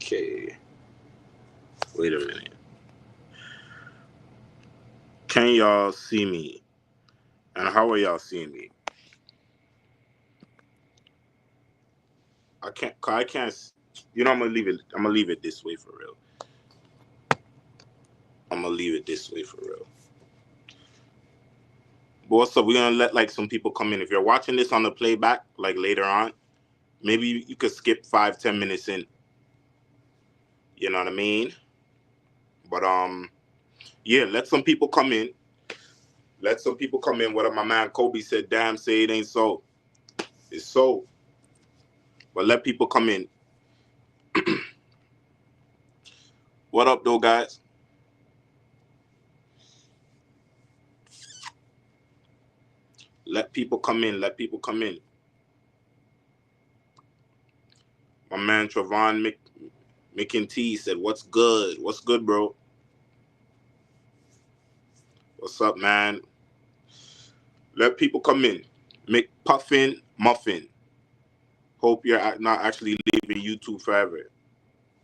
Okay. Wait a minute. Can y'all see me? And how are y'all seeing me? I can't. You know, I'm gonna leave it. I'm gonna leave it this way for real. I'm gonna leave it this way for real. But what's up? We're gonna let like some people come in. If you're watching this on the playback, like later on, maybe you could skip 5-10 minutes in. You know what I mean? But yeah, let some people come in. Let some people come in. What my man Kobe said, damn, say it ain't so. It's so. But let people come in. What up, though, guys? Let people come in. Let people come in. My man Travon McIntee said, what's good? What's good, bro? What's up, man? Let people come in. McPuffin Muffin. Hope you're not actually leaving YouTube forever.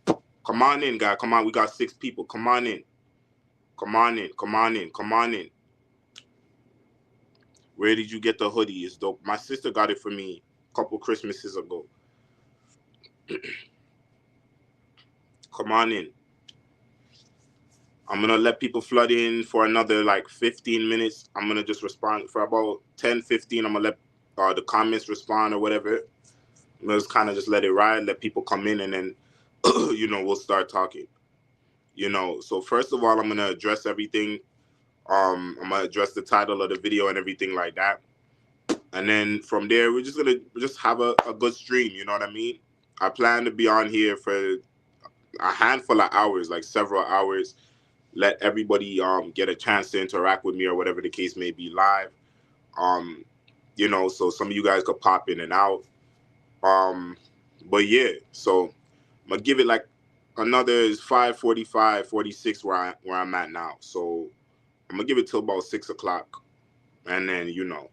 Come on in, guy. Come on. We got 6 people. Come on in. Come on in. Come on in. Come on in. Where did you get the hoodie? It's dope. My sister got it for me a couple Christmases ago. Come on in. I'm going to let people flood in for another like 15 minutes. I'm going to just respond for about 10, 15. I'm going to let the comments respond or whatever. I'm going to kind of just let it ride, let people come in, and then, you know, we'll start talking. You know, so first of all, I'm going to address everything. I'm going to address the title of the video and everything like that. And then from there, we're just going to have a good stream. You know what I mean? I plan to be on here for a handful of hours, like several hours. Let everybody get a chance to interact with me or whatever the case may be live. You know, so some of you guys could pop in and out. But yeah, so I'm gonna give it like another 5:45, 46 where I'm at now. So I'm gonna give it till about 6 o'clock, and then you know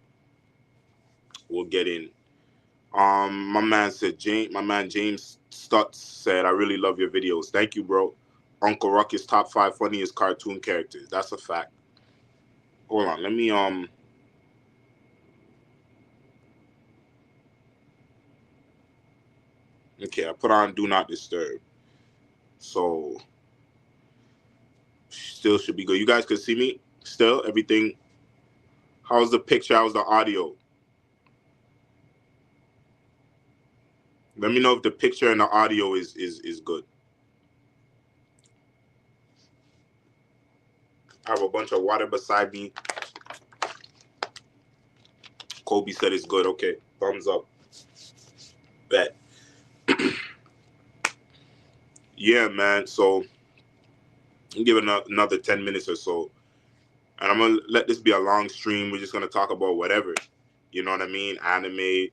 we'll get in. My man James Stutz said, I really love your videos. Thank you, bro. Uncle Ruckus top 5 funniest cartoon characters. That's a fact. Hold on, let me okay, I put on do not disturb. So still should be good. You guys can see me still? Everything. How's the picture? How's the audio? Let me know if the picture and the audio is good. I have a bunch of water beside me. Kobe said it's good. Okay, thumbs up. Bet. Yeah, man. So I'm giving another 10 minutes or so. And I'm going to let this be a long stream. We're just going to talk about whatever. You know what I mean? Anime,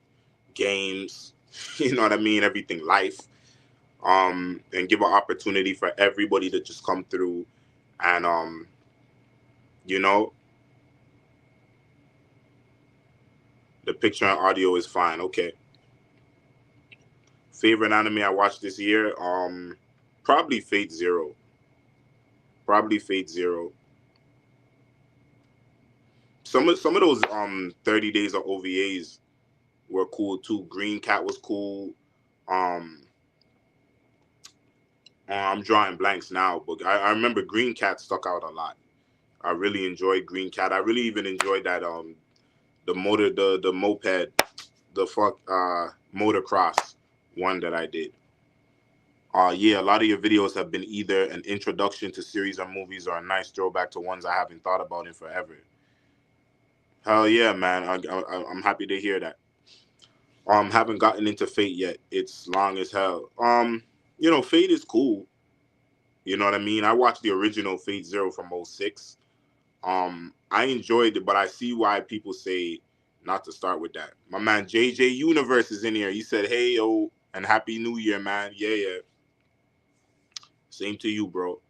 games, you know what I mean? Everything, life. And give an opportunity for everybody to just come through and, you know, the picture and audio is fine. Okay. Favorite anime I watched this year? Probably Fate Zero. Probably Fate Zero. Some of those 30 days of OVAs were cool too. Green Cat was cool. I'm drawing blanks now, but I remember Green Cat stuck out a lot. I really enjoyed Green Cat. I really even enjoyed that the moped, the motocross one that I did. Yeah, a lot of your videos have been either an introduction to series or movies or a nice throwback to ones I haven't thought about in forever. Hell yeah, man. I'm happy to hear that. Haven't gotten into Fate yet. It's long as hell. You know, Fate is cool. You know what I mean? I watched the original Fate Zero from '06. I enjoyed it, but I see why people say not to start with that. My man JJ Universe is in here. He said, "Hey yo, and Happy New Year, man." Yeah, yeah. Same to you, bro.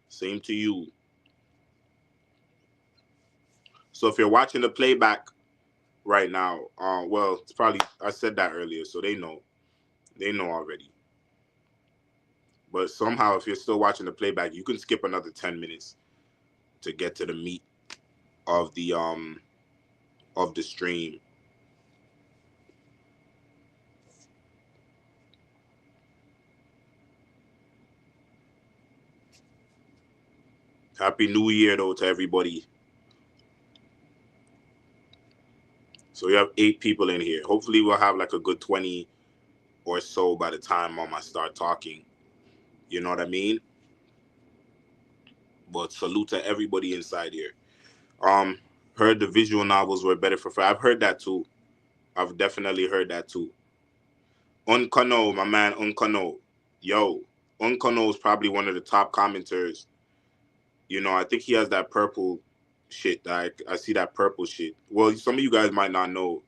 Same to you. So if you're watching the playback right now, well, it's probably I said that earlier, so they know. They know already. But somehow, if you're still watching the playback, you can skip another 10 minutes to get to the meat of the stream. Happy New Year though to everybody. So we have 8 people in here. Hopefully we'll have like a good 20 or so by the time I start talking. You know what I mean? But salute to everybody inside here. Um, Heard the visual novels were better for. I've heard that too. I've definitely heard that too. Unkano, my man Unkano. Yo, Unkano is probably one of the top commenters. You know, I think he has that purple shit. I see that purple shit. Well, some of you guys might not know.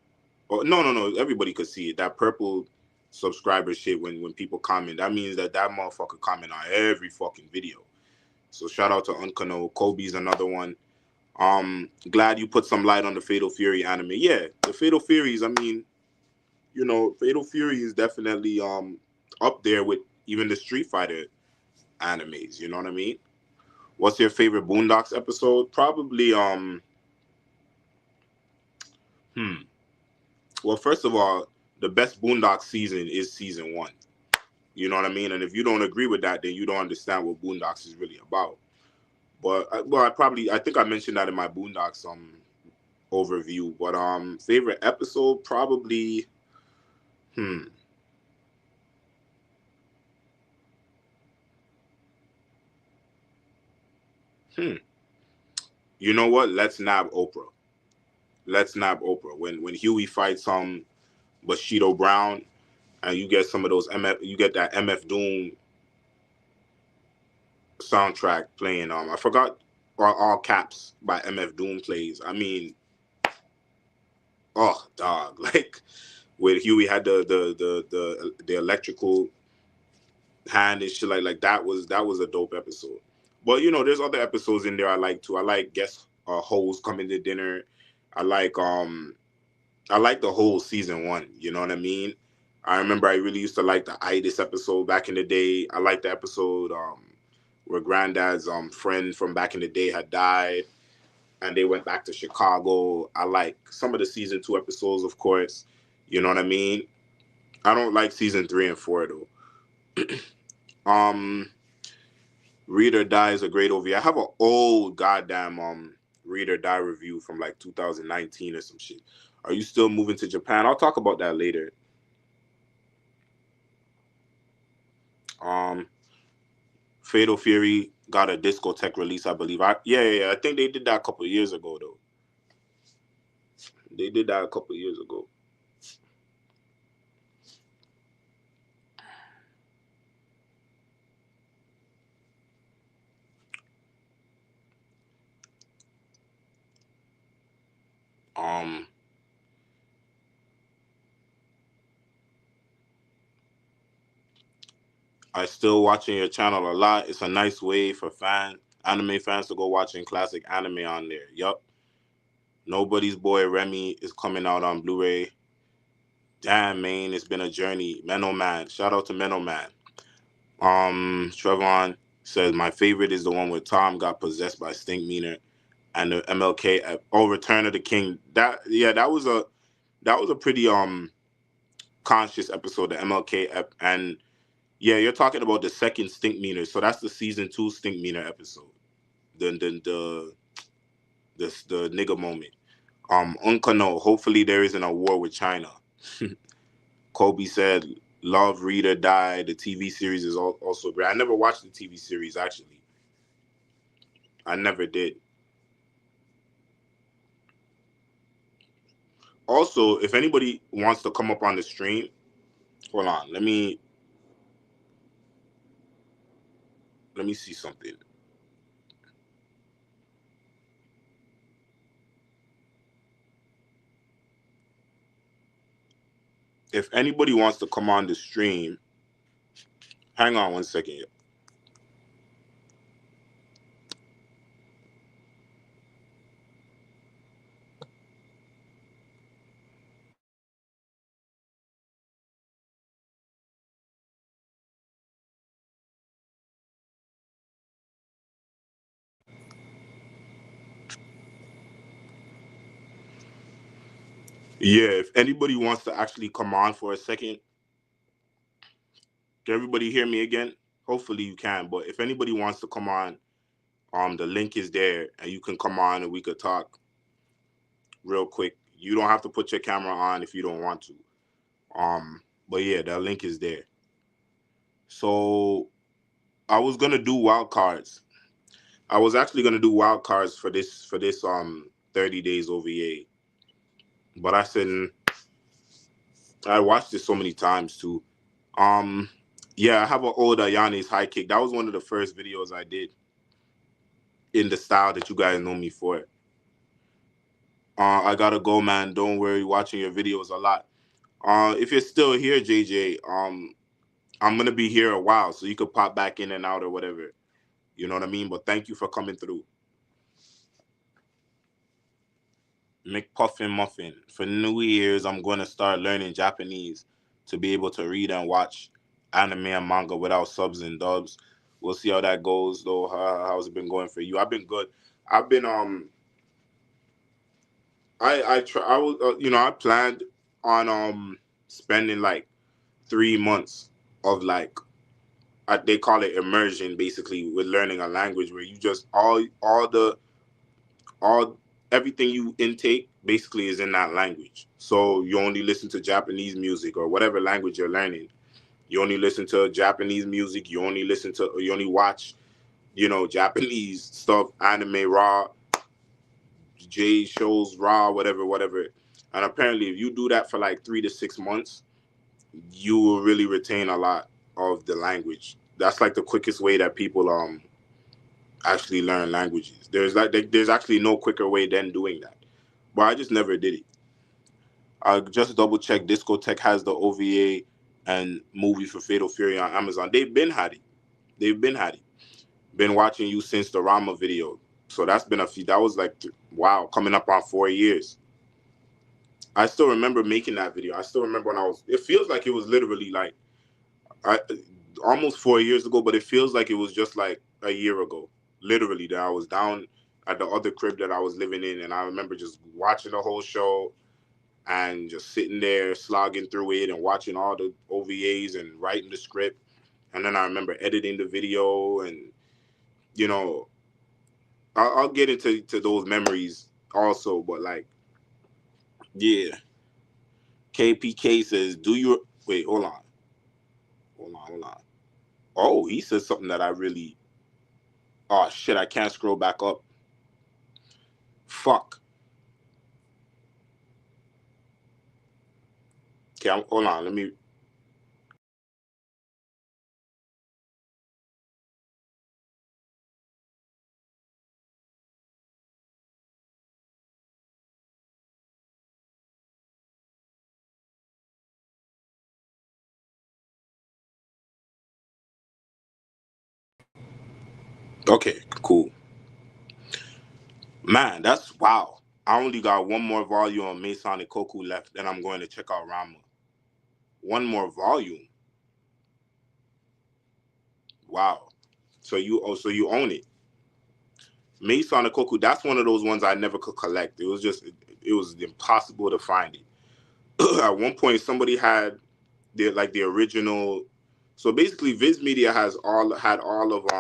Oh, no, no, no. Everybody could see it. That purple subscriber shit when people comment. That means that motherfucker comment on every fucking video. So shout out to Unkano. Kobe's another one. Glad you put some light on the Fatal Fury anime. Yeah, the Fatal Furies. I mean, you know, Fatal Fury is definitely up there with even the Street Fighter animes. You know what I mean? What's your favorite Boondocks episode? Probably hmm. Well, first of all, the best Boondocks season is season 1. You know what I mean? And if you don't agree with that, then you don't understand what Boondocks is really about. But I think I mentioned that in my Boondocks overview. But favorite episode probably hmm hmm. You know what? Let's nab Oprah. Let's nab Oprah. When Huey fights Bushido Brown, and you get some of those you get that MF Doom soundtrack playing. I forgot all caps by MF Doom plays. I mean, oh dog, like where Huey had the electrical hand and shit like that was a dope episode. But you know, there's other episodes in there I like too. I like guest hoes coming to dinner. I like I like the whole season 1. You know what I mean? I remember I really used to like the Itis episode back in the day. I like the episode where Granddad's friend from back in the day had died and they went back to Chicago. I like some of the season 2 episodes, of course. You know what I mean? I don't like season 3 and 4 though. Um, Read or Die is a great OV. I have an old goddamn Read or Die review from like 2019 or some shit. Are you still moving to Japan? I'll talk about that later. Um, Fatal Fury got a discotheque release, I believe. Yeah. I think they did that a couple of years ago though. They did that a couple of years ago. Um, I still watching your channel a lot. It's a nice way for anime fans to go watching classic anime on there. Yup. Nobody's Boy Remy is coming out on Blu-ray. Damn, man, it's been a journey. Menno Man. Shout out to Menno Man. Trevon says my favorite is the one where Tom got possessed by Stink Meaner and the MLK Return of the King. That was a pretty conscious episode, the MLK and yeah, you're talking about the second Stink Meaner. So that's the season 2 Stink Meaner episode. The nigga moment. Unkano, hopefully there isn't a war with China. Kobe said, "Love Read or Die." The TV series is also great. I never watched the TV series actually. I never did. Also, if anybody wants to come up on the stream, hold on. Let me see something. If anybody wants to come on the stream, hang on 1 second. Yeah, if anybody wants to actually come on for a second, can everybody hear me again? Hopefully you can. But if anybody wants to come on, the link is there, and you can come on and we could talk real quick. You don't have to put your camera on if you don't want to. But yeah, that link is there. So I was gonna do wild cards. I was actually gonna do wild cards for this 30 days OVA, but I said I watched this so many times too. Um, yeah, I have an old Ayane's high kick. That was one of the first videos I did in the style that you guys know me for. I gotta go, man. Don't worry, watching your videos a lot. If you're still here, JJ, I'm gonna be here a while, so you could pop back in and out or whatever. You know what I mean? But thank you for coming through. McPuffin Muffin. For New Year's, I'm going to start learning Japanese to be able to read and watch anime and manga without subs and dubs. We'll see how that goes, though. How's it been going for you? I've been good. I've been I try. I was I planned on spending like 3 months of like they call it immersion, basically, with learning a language where you just all everything you intake basically is in that language. So you only listen to Japanese music or whatever language you're learning. You only listen to Japanese music. You only watch, Japanese stuff, anime, raw, J shows, raw, whatever, whatever. And apparently, if you do that for like 3 to 6 months, you will really retain a lot of the language. That's like the quickest way that people actually learn languages. There's actually no quicker way than doing that. But I just never did it. I just double checked. Discotheque has the OVA and movie for Fatal Fury on Amazon. They've been had it. They've been had it. Been watching you since the Rama video. So that's been a few. That was like wow, coming up on 4 years. I still remember making that video. I still remember when I was. It feels like it was literally like I almost 4 years ago, but it feels like it was just like a year ago. Literally, that I was down at the other crib that I was living in, and I remember just watching the whole show and just sitting there slogging through it and watching all the OVAs and writing the script. And then I remember editing the video, and you know, I'll get into those memories also. But like, yeah, KPK says, "Do you wait? Hold on. Oh, he said something that I really. Oh shit! I can't scroll back up. Fuck. Okay, hold on. Let me. Okay, cool. Man, that's wow. I only got one more volume of Masonic Koku left, then I'm going to check out Rama. One more volume. Wow. So you own it. Masonic Koku, that's one of those ones I never could collect. It was impossible to find it. At one point somebody had the original. So basically Viz Media had all of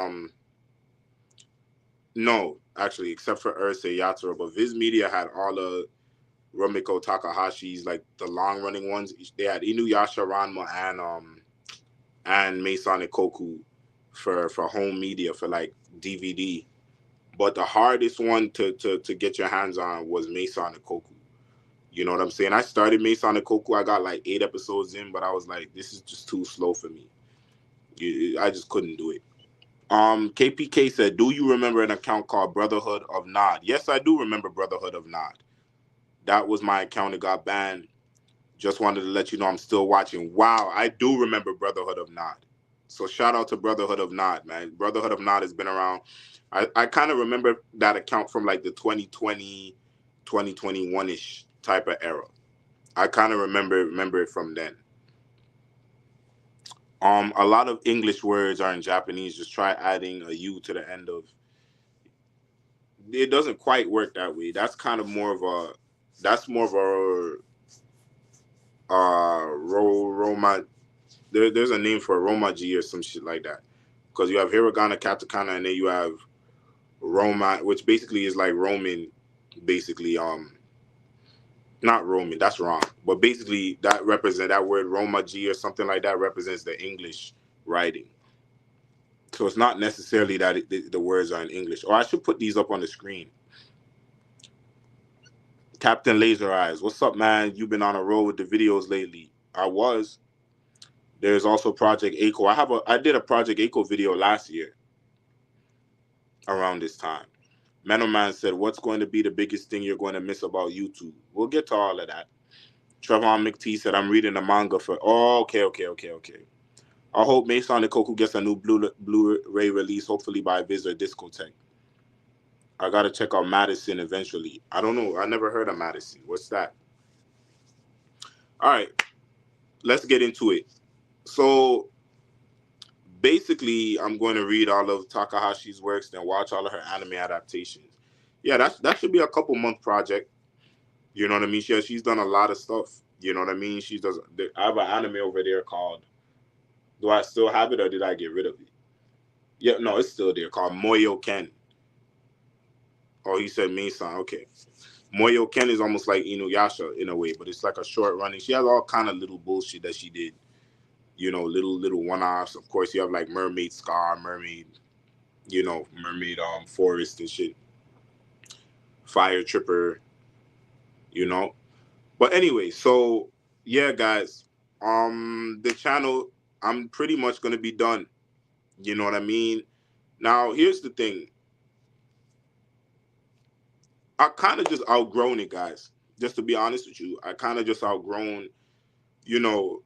no, actually, except for Urusei Yatsura, but Viz Media had all of Rumiko Takahashi's, like the long running ones. They had Inuyasha Ranma and Masonic Koku for home media for like DVD. But the hardest one to get your hands on was Masonic Koku. You know what I'm saying? I started Masonic Koku. I got like 8 episodes in, but I was like, this is just too slow for me. I just couldn't do it. KPK said, "Do you remember an account called Brotherhood of Nod?" Yes, I do remember Brotherhood of Nod. That was my account that got banned. Just wanted to let you know I'm still watching. Wow, I do remember Brotherhood of Nod. So shout out to Brotherhood of Nod, man. Brotherhood of Nod has been around. I kind of remember that account from like the 2020, 2021-ish type of era. I kind of remember it from then. A lot of English words are in Japanese. Just try adding a U to the end of. It doesn't quite work that way. That's kind of more of a. That's more of a Roma. There's a name for Roma G or some shit like that. Because you have hiragana, katakana, and then you have Roma, which basically is like Roman, basically. Not Roman, that's wrong. But basically, that word Roma G or something like that represents the English writing. So it's not necessarily that the words are in English. Or I should put these up on the screen. Captain Laser Eyes, what's up, man? You've been on a roll with the videos lately. I was. There's also Project Echo. I did a Project Echo video last year around this time. Manoman said, "What's going to be the biggest thing you're going to miss about YouTube?" We'll get to all of that. Trevon McT said, "I'm reading the manga for." Oh, okay. I hope Mason Koku gets a new Blu-ray release, hopefully by Viz or Discotech. I gotta check out Madison eventually. I don't know. I never heard of Madison. What's that? All right, let's get into it. So basically, I'm going to read all of Takahashi's works, then watch all of her anime adaptations. Yeah, that should be a couple month project. You know what I mean? She's done a lot of stuff. You know what I mean? She does. I have an anime over there called. Do I still have it or did I get rid of it? Yeah, no, it's still there called Moyo Ken. Oh, he said Mason. Okay. Moyo Ken is almost like Inuyasha in a way, but it's like a short running. She has all kind of little bullshit that she did. You know, little one offs. Of course, you have like Mermaid Scar, Mermaid. You know, Mermaid Forest and shit. Fire Tripper. You know, but anyway, so yeah, guys. The channel. I'm pretty much gonna be done. You know what I mean? Now, here's the thing. I kind of just outgrown it, guys. Just to be honest with you, I kind of just outgrown, you know,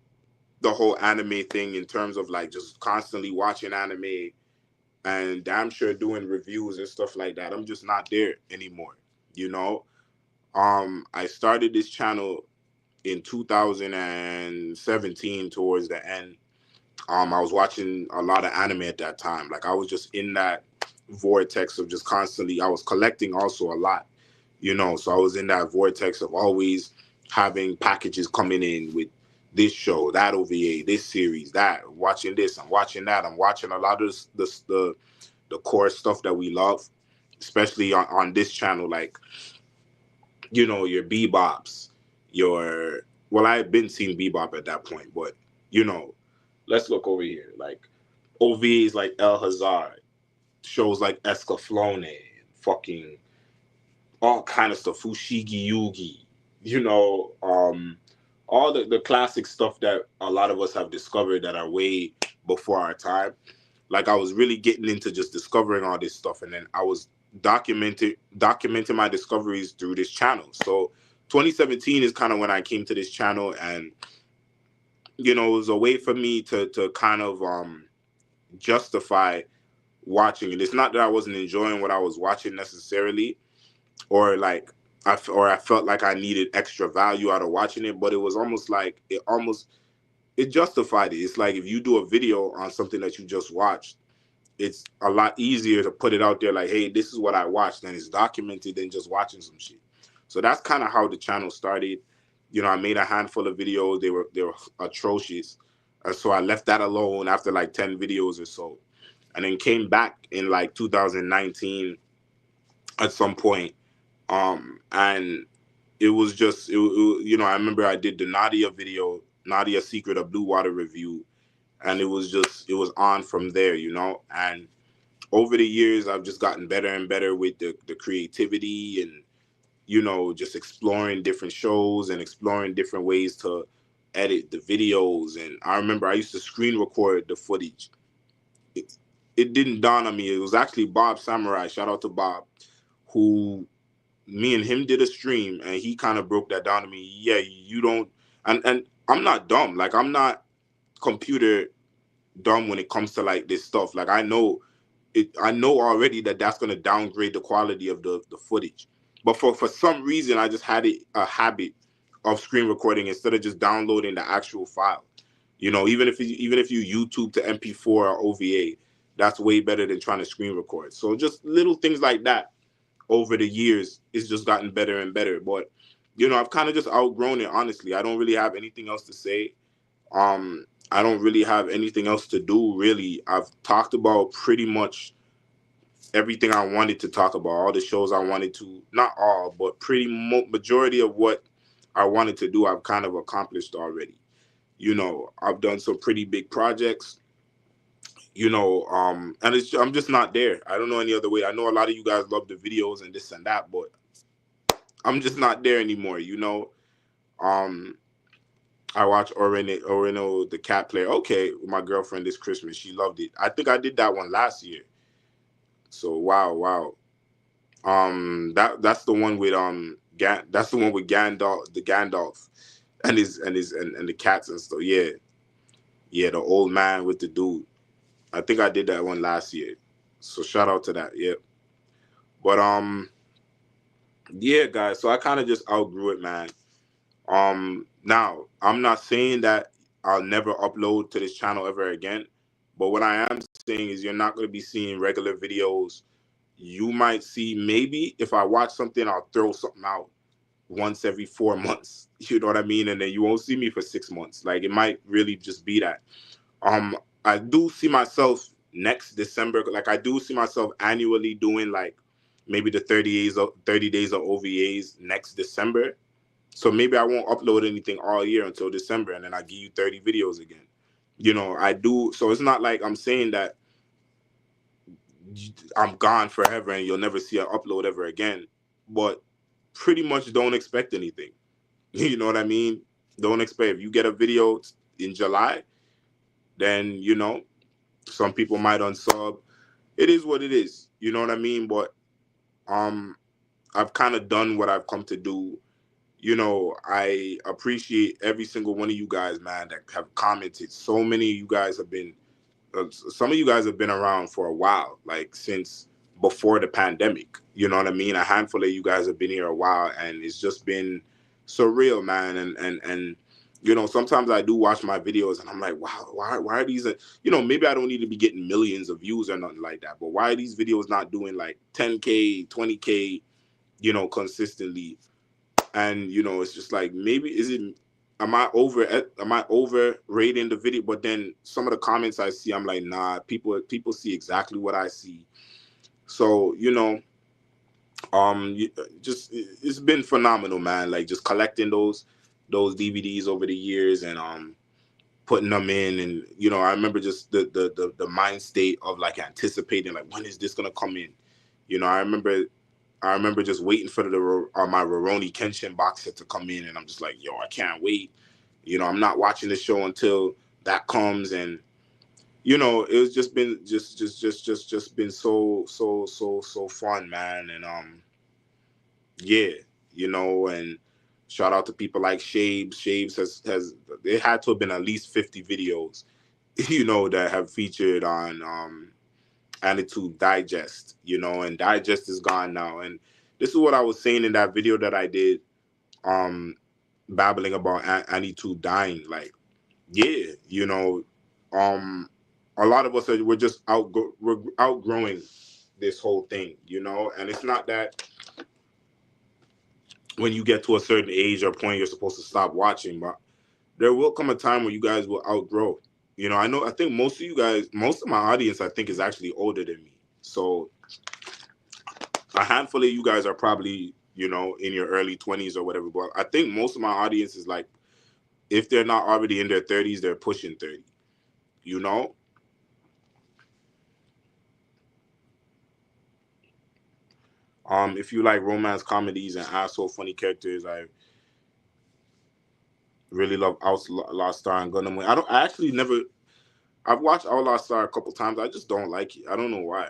the whole anime thing in terms of like just constantly watching anime and damn sure doing reviews and stuff like that. I'm just not there anymore, you know. I started this channel in 2017 towards the end. I was watching a lot of anime at that time. Like I was just in that vortex of just constantly. I was collecting also a lot, you know. So I was in that vortex of always having packages coming in with this show, that OVA, this series, that watching this, I'm watching that, I'm watching a lot of the core stuff that we love, especially on this channel, like you know your Bebops, your well I had been seeing Bebop at that point, but you know let's look over here. Like OVs like El Hazard, shows like Escaflowne, fucking all kind of stuff, Fushigi Yugi, you know, all the classic stuff that a lot of us have discovered that are way before our time. Like I was really getting into just discovering all this stuff, and then I was documenting my discoveries through this channel. So 2017 is kind of when I came to this channel, and you know, it was a way for me to kind of justify watching it. It's not that I wasn't enjoying what I was watching necessarily, or like I felt like I needed extra value out of watching it, but it was almost like it justified it. It's like if you do a video on something that you just watched, it's a lot easier to put it out there like, hey, this is what I watched, and it's documented than just watching some shit. So that's kind of how the channel started. You know, I made a handful of videos. They were atrocious. And so I left that alone after like 10 videos or so. And then came back in like 2019 at some point. And it was just you know, I remember I did the Nadia video, Nadia Secret of Blue Water review, and it was on from there, you know. And over the years I've just gotten better and better with the creativity and you know just exploring different shows and exploring different ways to edit the videos. And I remember I used to screen record the footage. It didn't dawn on me, it was actually Bob Samurai, shout out to Bob, who me and him did a stream, and he kind of broke that down to me. Yeah, you don't, and I'm not dumb. Like I'm not computer dumb when it comes to like this stuff. Like I know it. I know already that that's gonna downgrade the quality of the footage. But for some reason, I just had a habit of screen recording instead of just downloading the actual file. You know, even if you YouTube to MP4 or OVA, that's way better than trying to screen record. So just little things like that over the years, it's just gotten better and better. But I've kind of just outgrown it, honestly. I don't really have anything else to say. I don't really have anything else to do, really. I've talked about pretty much everything I wanted to talk about, all the shows I wanted to, not all, but majority of what I wanted to do, I've kind of accomplished already. I've done some pretty big projects, and I'm just not there. I don't know any other way. I know a lot of you guys love the videos and this and that, but I'm just not there anymore. Um, I watched Orino the cat player. Okay, with my girlfriend this Christmas. She loved it. I think I did that one last year. So wow. That's the one with that's the one with Gandalf and the cats and stuff. Yeah. Yeah, the old man with the dude. I think I did that one last year. So shout out to that. Yeah. But yeah, guys. So I kind of just outgrew it, man. Now I'm not saying that I'll never upload to this channel ever again, but what I am saying is you're not going to be seeing regular videos. You might see, maybe if I watch something, I'll throw something out once every 4 months. You know what I mean? And then you won't see me for 6 months. Like, it might really just be that. Um, I do see myself next December. Like, I do see myself annually doing like maybe the 30 days of OVAs next December. So maybe I won't upload anything all year until December, and then I give you 30 videos again. I do. So it's not like I'm saying that I'm gone forever and you'll never see an upload ever again. But pretty much don't expect anything. You know what I mean? Don't expect. If you get a video in July, then some people might unsub. It is what it is. You know what I mean? But um, I've kind of done what I've come to do. I appreciate every single one of you guys, man, that have commented. So many of you guys have been some of you guys have been around for a while, like since before the pandemic. You know what I mean? A handful of you guys have been here a while, and it's just been surreal, man. And sometimes I do watch my videos, and I'm like, wow, why are these? Maybe I don't need to be getting millions of views or nothing like that, but why are these videos not doing like 10K, 20K, consistently? And it's just like, maybe am I overrating the video? But then some of the comments I see, I'm like, nah, people see exactly what I see. So just it's been phenomenal, man. Like, just collecting those DVDs over the years, and putting them in. And I remember just the mind state of like anticipating, like, when is this gonna come in? I remember just waiting for my Rurouni Kenshin box set to come in, and I'm just like, yo, I can't wait. I'm not watching the show until that comes. And it was just been just been so fun, man. And yeah, and shout out to people like Shabes. Shabes has it had to have been at least 50 videos, that have featured on Attitude Digest, and Digest is gone now. And this is what I was saying in that video that I did, babbling about Attitude dying. Like, yeah, a lot of us we're just we're outgrowing this whole thing, and it's not that when you get to a certain age or point you're supposed to stop watching, but there will come a time where you guys will outgrow. I think most of my audience, I think, is actually older than me. So a handful of you guys are probably, in your early 20s or whatever. But I think most of my audience is like, if they're not already in their 30s, they're pushing 30. You know? If you like romance comedies and asshole funny characters, I really love Outlaw Star and Gundam Wing. I actually never. I've watched Outlaw Star a couple times. I just don't like it. I don't know why.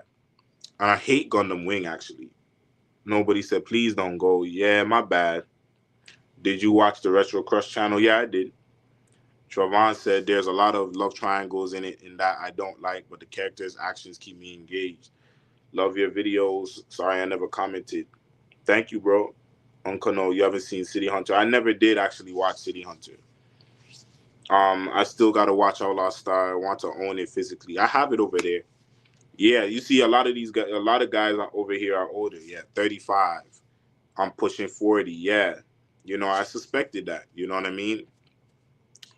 And I hate Gundam Wing, actually. Nobody said, please don't go. Yeah, my bad. Did you watch the Retro Crush channel? Yeah, I did. Travon said there's a lot of love triangles in it, and that I don't like, but the characters' actions keep me engaged. Love your videos. Sorry I never commented. Thank you, bro. Uncle No, you haven't seen City Hunter. I never did actually watch City Hunter. I still gotta watch Outlaw Star. I want to own it physically. I have it over there. Yeah, you see a lot of these guys. A lot of guys over here are older. Yeah, 35. I'm pushing 40. Yeah, You know, I suspected that. You know what I mean?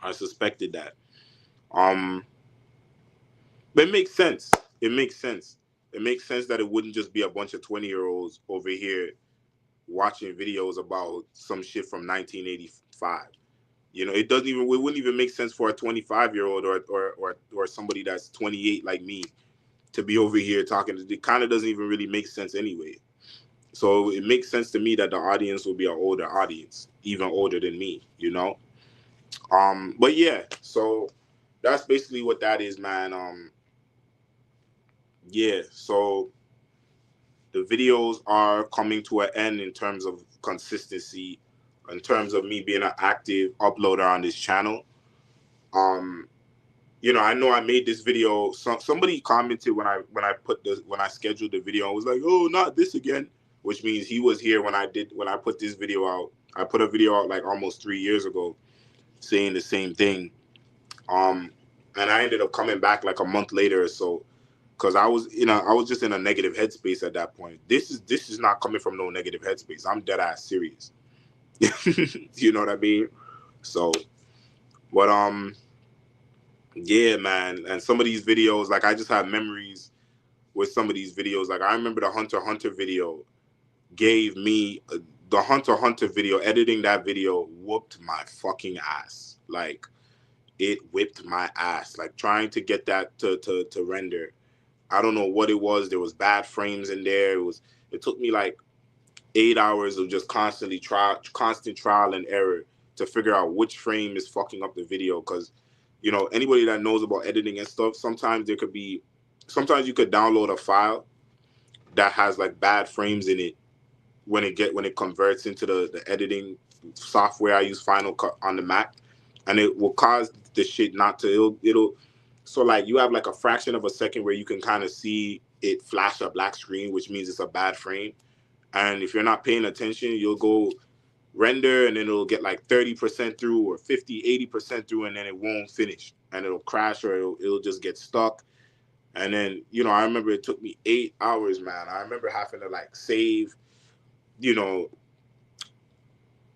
I suspected that. Um, but it makes sense. It makes sense. It makes sense that it wouldn't just be a bunch of 20-year-olds over here watching videos about some shit from 1985. You know, it doesn't even. It wouldn't even make sense for a 25-year-old or somebody that's 28 like me to be over here talking. It kind of doesn't even really make sense anyway. So it makes sense to me that the audience will be an older audience, even older than me. You know. But yeah, so that's basically what that is, man. Yeah. So the videos are coming to an end in terms of consistency, in terms of me being an active uploader on this channel. Um, you know I made this video. Somebody commented when I scheduled the video and was like, "Oh, not this again," which means he was here when I put this video out. I put a video out like almost 3 years ago, saying the same thing. Um, and I ended up coming back like a month later or so because I was just in a negative headspace at that point. This is not coming from no negative headspace. I'm dead ass serious. You know what I mean? So, but yeah, man. And some of these videos, like I just have memories with some of these videos. Like I remember the Hunter x Hunter video gave me the Hunter x Hunter video. Editing that video whooped my fucking ass. Like it whipped my ass. Like trying to get that to render. I don't know what it was. There was bad frames in there. It took me like 8 hours of just constant trial and error to figure out which frame is fucking up the video. Because, you know, anybody that knows about editing and stuff, sometimes you could download a file that has like bad frames in it when it converts into the editing software. I use Final Cut on the Mac, and it will cause the shit not to. It'll so like you have like a fraction of a second where you can kind of see it flash a black screen, which means it's a bad frame. And if you're not paying attention, you'll go render and then it'll get like 30% through or 50, 80% through, and then it won't finish and it'll crash or it'll just get stuck. And then, you know, I remember it took me 8 hours, man. I remember having to like save, you know,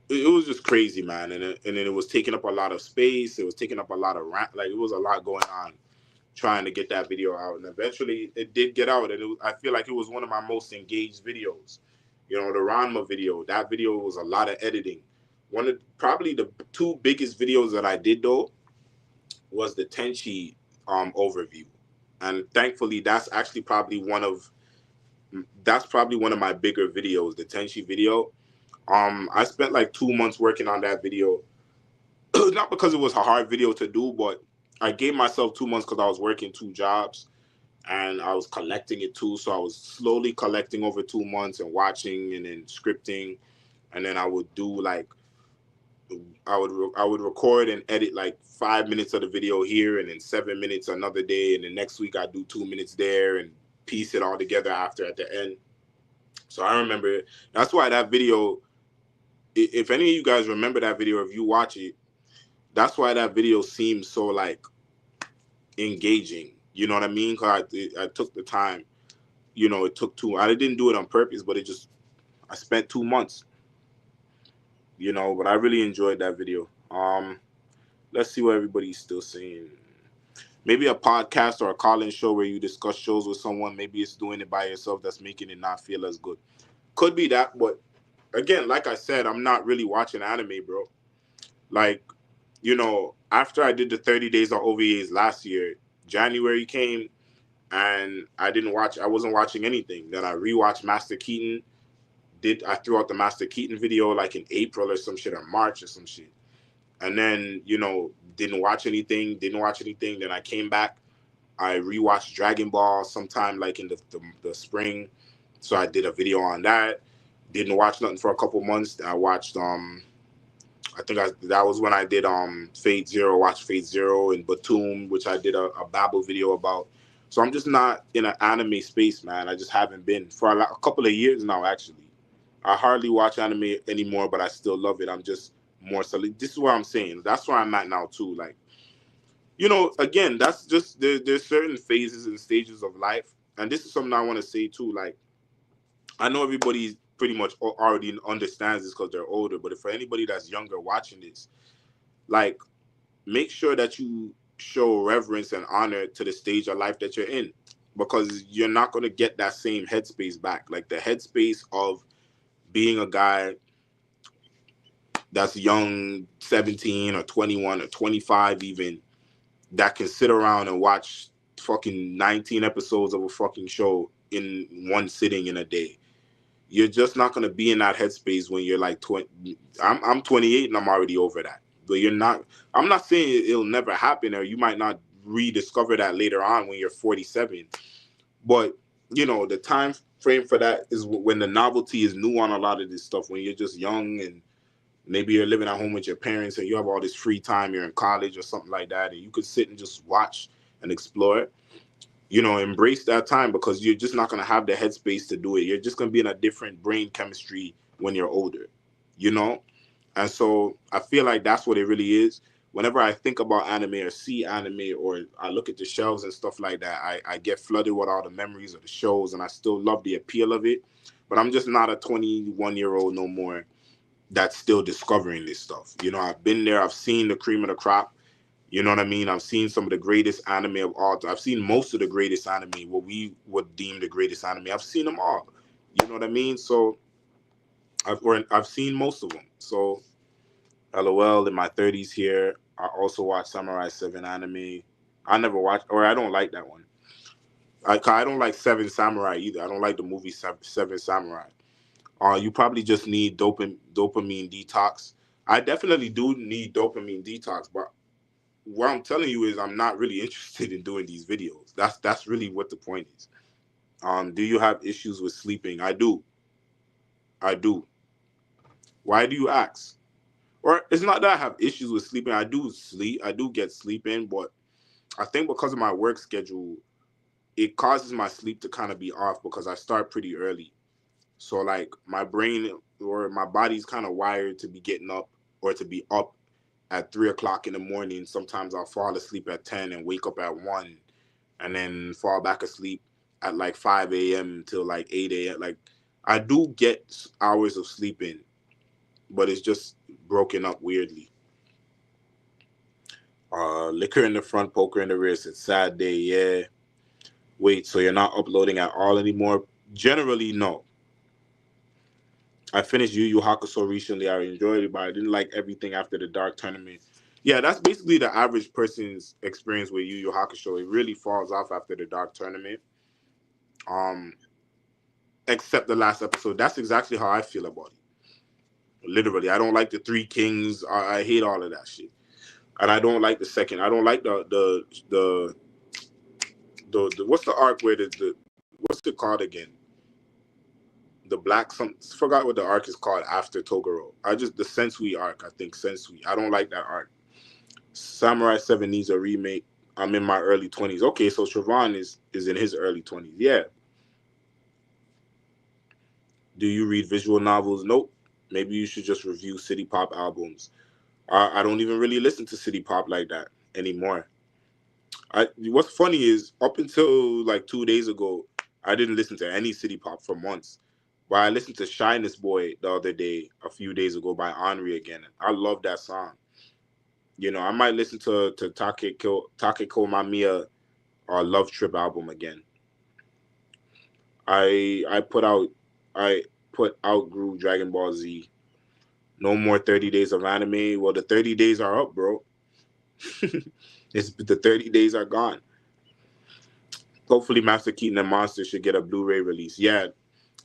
it was just crazy, man. And then it was taking up a lot of space. It was taking up a lot of like it was a lot going on trying to get that video out. And eventually it did get out. And I feel like it was one of my most engaged videos. You know, the Ranma video, that video was a lot of editing. One of probably the two biggest videos that I did though was the Tenchi overview. And thankfully that's probably one of my bigger videos, the Tenchi video. I spent like 2 months working on that video. Not because it was a hard video to do, but I gave myself 2 months because I was working two jobs and I was collecting it too. So I was slowly collecting over 2 months and watching and then scripting. And then I would do like I would record and edit like 5 minutes of the video here and then 7 minutes another day, and then next week I'd do 2 minutes there and piece it all together after at the end. So I remember that's why that video, if any of you guys remember that video, if you watch it, that's why that video seems so like engaging. You know what I mean? Because I took the time. You know, it took I didn't do it on purpose, but I spent 2 months. You know, but I really enjoyed that video. Let's see what everybody's still saying. Maybe a podcast or a call-in show where you discuss shows with someone. Maybe it's doing it by yourself that's making it not feel as good. Could be that, but again, like I said, I'm not really watching anime, bro. Like, you know, after I did the 30 days of OVAs last year, January came and I wasn't watching anything. Then I rewatched Master Keaton. I threw out the Master Keaton video like in April or some shit, or March or some shit. And then, you know, didn't watch anything. Then I came back. I rewatched Dragon Ball sometime like in the spring. So I did a video on that. Didn't watch nothing for a couple months. I watched that was when I did Fate Zero, watched Fate Zero and Batum, which I did a Babel video about. So I'm just not in an anime space, man. I just haven't been for a couple of years now, actually. I hardly watch anime anymore, but I still love it. I'm just more so. This is what I'm saying. That's where I'm at now too. Like, you know, again, that's just there's certain phases and stages of life, and this is something I want to say too. Like, I know everybody's pretty much already understands this because they're older. But for anybody that's younger watching this, like, make sure that you show reverence and honor to the stage of life that you're in, because you're not going to get that same headspace back. Like the headspace of being a guy that's young, 17 or 21 or 25 even, that can sit around and watch fucking 19 episodes of a fucking show in one sitting in a day. You're just not going to be in that headspace when you're like 20. I'm 28 and I'm already over that. But you're not, I'm not saying it'll never happen, or you might not rediscover that later on when you're 47. But, you know, the time frame for that is when the novelty is new on a lot of this stuff, when you're just young and maybe you're living at home with your parents and you have all this free time, you're in college or something like that, and you could sit and just watch and explore. You know, embrace that time, because you're just not going to have the headspace to do it. You're just going to be in a different brain chemistry when you're older, you know? And so I feel like that's what it really is. Whenever I think about anime or see anime or I look at the shelves and stuff like that, I get flooded with all the memories of the shows, and I still love the appeal of it. But I'm just not a 21-year-old no more that's still discovering this stuff. You know, I've been there. I've seen the cream of the crop. You know what I mean? I've seen some of the greatest anime of all time. I've seen most of the greatest anime, what we would deem the greatest anime. I've seen them all. You know what I mean? So I've seen most of them. So LOL, in my 30s here, I also watch Samurai 7 anime. I never watched, or I don't like that one. I don't like Seven Samurai either. I don't like the movie Seven Samurai. You probably just need dopamine detox. I definitely do need dopamine detox, but what I'm telling you is I'm not really interested in doing these videos. That's really what the point is. Do you have issues with sleeping? I do. I do. Why do you ask? Or it's not that I have issues with sleeping. I do sleep. I do get sleep in, but I think because of my work schedule, it causes my sleep to kind of be off because I start pretty early. So like my brain or my body's kind of wired to be getting up or to be up at 3 o'clock in the morning. Sometimes I'll fall asleep at 10 and wake up at 1 and then fall back asleep at like 5 a.m. till like 8 a.m. Like I do get hours of sleep in, but it's just broken up weirdly. Liquor in the front, poker in the wrist. It's sad day, yeah. Wait, so you're not uploading at all anymore? Generally, no. I finished Yu Yu Hakusho recently. I enjoyed it, but I didn't like everything after the Dark Tournament. Yeah, that's basically the average person's experience with Yu Yu Hakusho. It really falls off after the Dark Tournament. Um, except the last episode. That's exactly how I feel about it. Literally, I don't like the Three Kings. I hate all of that shit, and I don't like the second. I don't like the what's the arc where the what's it called again? The black some forgot what the arc is called after Toguro. I just the Sensui arc. I think Sensui. I don't like that arc. Samurai 7 needs a remake. I'm in my early 20s. Okay, so Siobhan is in his early 20s. Yeah. Do you read visual novels? Nope. Maybe you should just review city pop albums. I don't even really listen to city pop like that anymore. What's funny is up until like 2 days ago, I didn't listen to any city pop for months. But I listened to Shyness Boy the other day, a few days ago by Henri again. I love that song. You know, I might listen to Takeko Mamiya Love Trip album again. I put out I put outgrew Dragon Ball Z. No more 30 days of anime. Well, the 30 days are up, bro. The 30 days are gone. Hopefully, Master Keaton and Monster should get a Blu-ray release. Yeah,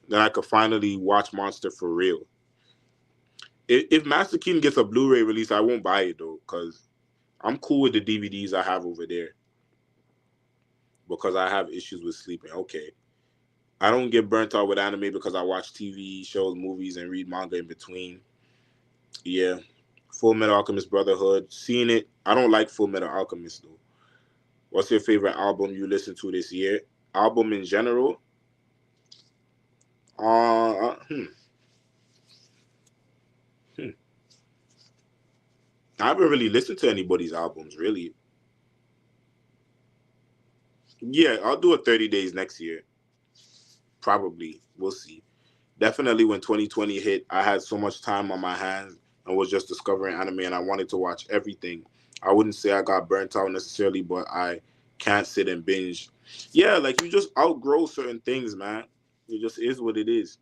then I could finally watch Monster for real. If Master Keaton gets a Blu-ray release, I won't buy it though, because I'm cool with the DVDs I have over there. Because I have issues with sleeping. Okay. I don't get burnt out with anime because I watch TV shows, movies, and read manga in between. Yeah. Full Metal Alchemist Brotherhood. Seen it. I don't like Full Metal Alchemist though. What's your favorite album you listened to this year? Album in general? Uh, hmm, hmm. I haven't really listened to anybody's albums, really. Yeah, I'll do a 30 days next year. Probably. We'll see. definitely when 2020 hit, I had so much time on my hands and was just discovering anime, and I wanted to watch everything. I wouldn't say I got burnt out necessarily, but I can't sit and binge. Yeah, like you just outgrow certain things, man. It just is what it is.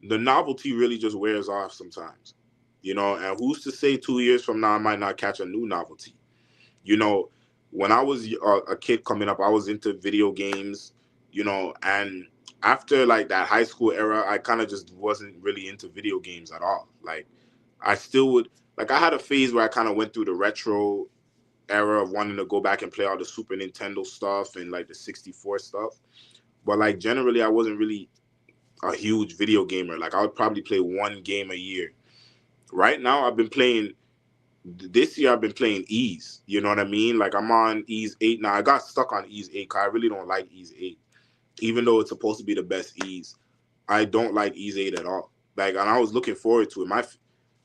The novelty really just wears off sometimes, and who's to say 2 years from now I might not catch a new novelty? You know, when I was a kid coming up, I was into video games, and after like that high school era, I kind of just wasn't really into video games at all. Like, I still would, like, I had a phase where I kind of went through the retro era of wanting to go back and play all the Super Nintendo stuff and like the 64 stuff. But like, generally, I wasn't really a huge video gamer. Like, I would probably play one game a year. Right now, I've been playing this year I've been playing Ease. You know what I mean? Like I'm on Ease 8 now. I got stuck on Ease 8 because I really don't like Ease 8. Even though it's supposed to be the best Ease, I don't like Ease 8 at all. Like, and I was looking forward to it.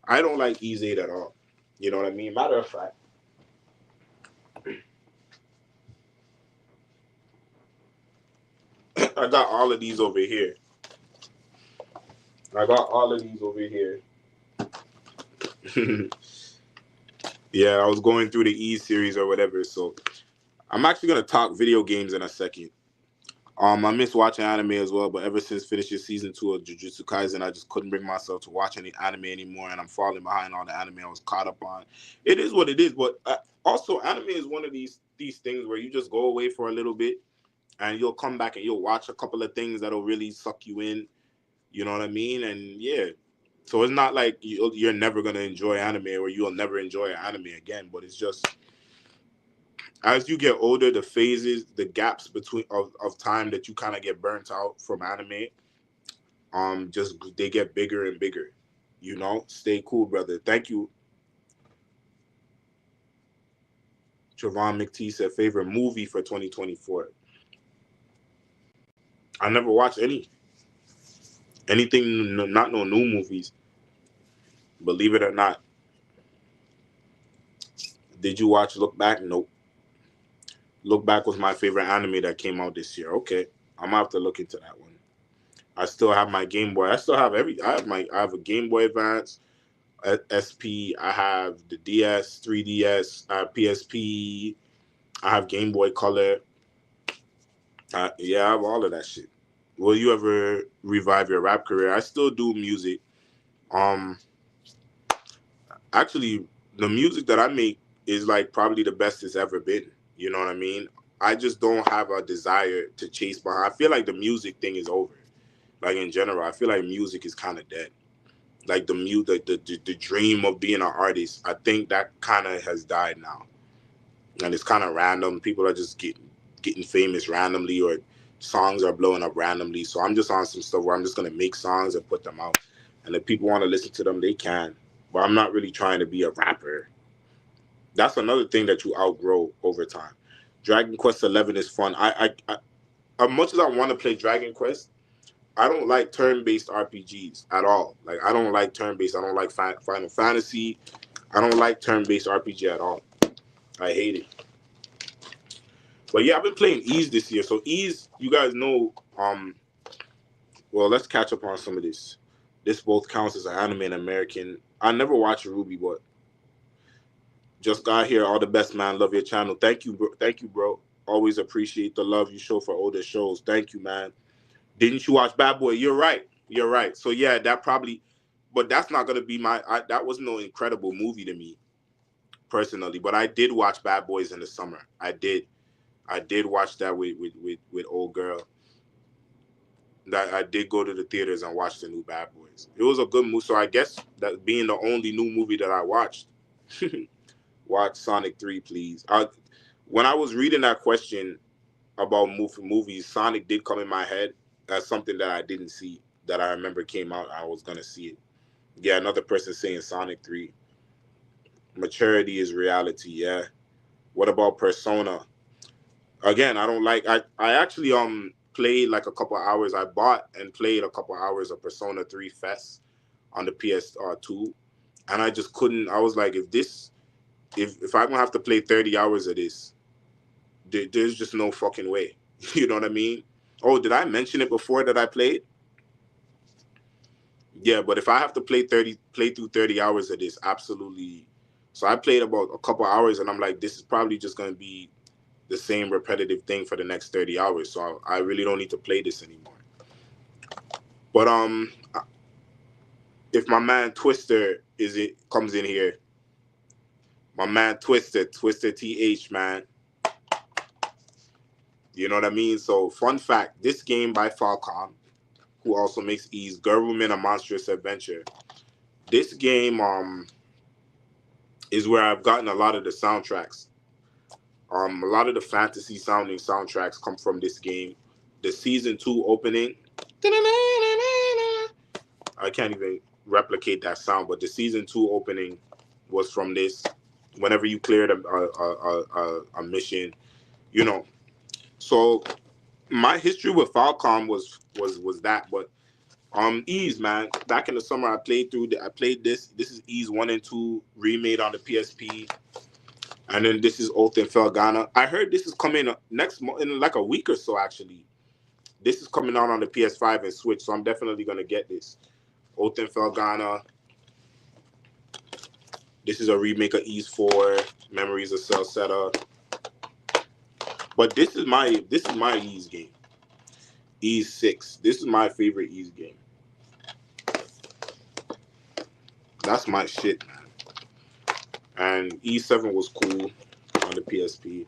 I don't like Ease 8 at all. You know what I mean? Matter of fact, I got all of these over here. I got all of these over here. Yeah, I was going through the Ease series or whatever. So I'm actually gonna talk video games in a second. I miss watching anime as well, but ever since finishing season 2 of Jujutsu Kaisen, I just couldn't bring myself to watch any anime anymore, and I'm falling behind all the anime I was caught up on. It is what it is, but also anime is one of these things where you just go away for a little bit, and you'll come back and you'll watch a couple of things that'll really suck you in. You know what I mean? And yeah, so it's not like you're never gonna enjoy anime or you'll never enjoy anime again, but it's just as you get older, the phases, the gaps between of time that you kind of get burnt out from anime, just they get bigger and bigger. Stay cool, brother. Thank you. Trevon McTee said favorite movie for 2024. I never watched anything, not no new movies. Believe it or not. Did you watch Look Back? Nope. Look Back was my favorite anime that came out this year. Okay, I'm gonna have to look into that one. I still have my Game Boy. I still have I have a Game Boy Advance, SP. I have the DS, 3DS, PSP. I have Game Boy Color. Yeah, I have all of that shit. Will you ever revive your rap career? I still do music. Um, Actually, the music that I make is like probably the best it's ever been. You know what I mean? I just don't have a desire to chase behind. I feel like the music thing is over. Like in general, I feel like music is kind of dead. Like the dream of being an artist, I think that kind of has died now, and it's kind of random. People are just getting famous randomly, or songs are blowing up randomly. So I'm just on some stuff where I'm just gonna make songs and put them out, and if people want to listen to them, they can. But I'm not really trying to be a rapper. That's another thing that you outgrow over time. Dragon Quest 11 is fun. I as much as I want to play Dragon Quest, I don't like turn-based RPGs at all. Like I don't like turn-based. I don't like Final Fantasy. I don't like turn-based RPG at all. I hate it. But yeah, I've been playing Ease this year. So Ease, you guys know. Well, let's catch up on some of this. This both counts as an anime and American. I never watched Ruby, but just got here. All the best, man. Love your channel. Thank you, bro. Thank you, bro. Always appreciate the love you show for older shows. Thank you, man. Didn't you watch Bad Boy? You're right. You're right. So yeah, that probably, but that's not gonna be that was no incredible movie to me personally. But I did watch Bad Boys in the summer. I did. I did watch that with old girl. That I did go to the theaters and watch the new Bad Boys. It was a good movie. So I guess that being the only new movie that I watched, watch Sonic 3, please. When I was reading that question about movies, Sonic did come in my head as something that I didn't see, that I remember came out. I was gonna see it. Yeah, another person saying Sonic 3. Maturity is reality. Yeah. What about Persona? Again, I don't like. I actually played like a couple hours. I bought and played a couple hours of Persona 3 Fest on the PS2, and I just couldn't. I was like, if I'm gonna have to play 30 hours of this, there's just no fucking way. You know what I mean? Oh, did I mention it before that I played? Yeah, but if I have to play through 30 hours of this, absolutely. So I played about a couple hours, and I'm like, this is probably just gonna be the same repetitive thing for the next 30 hours. So I really don't need to play this anymore. But if my man Twister comes in here, my man Twister TH man, you know what I mean? So fun fact, this game by Falcom, who also makes Ease Girl Woman a Monstrous Adventure. This game is where I've gotten a lot of the soundtracks. A lot of the fantasy sounding soundtracks come from this game. The season 2 opening, I can't even replicate that sound, but the season 2 opening was from this. Whenever you cleared a mission, you know. So my history with Falcom was that, but Ease, man. Back in the summer, I played this. This is Ease 1 and 2 remade on the PSP, and then this is Oath and Felghana. I heard this is coming next month in like a week or so. Actually, this is coming out on the PS5 and Switch, so I'm definitely gonna get this. Oath and Felghana. This is a remake of Ease 4, Memories of Celceta. But this is my Ease game. Ease 6. This is my favorite Ease game. That's my shit, man. And E7 was cool on the PSP.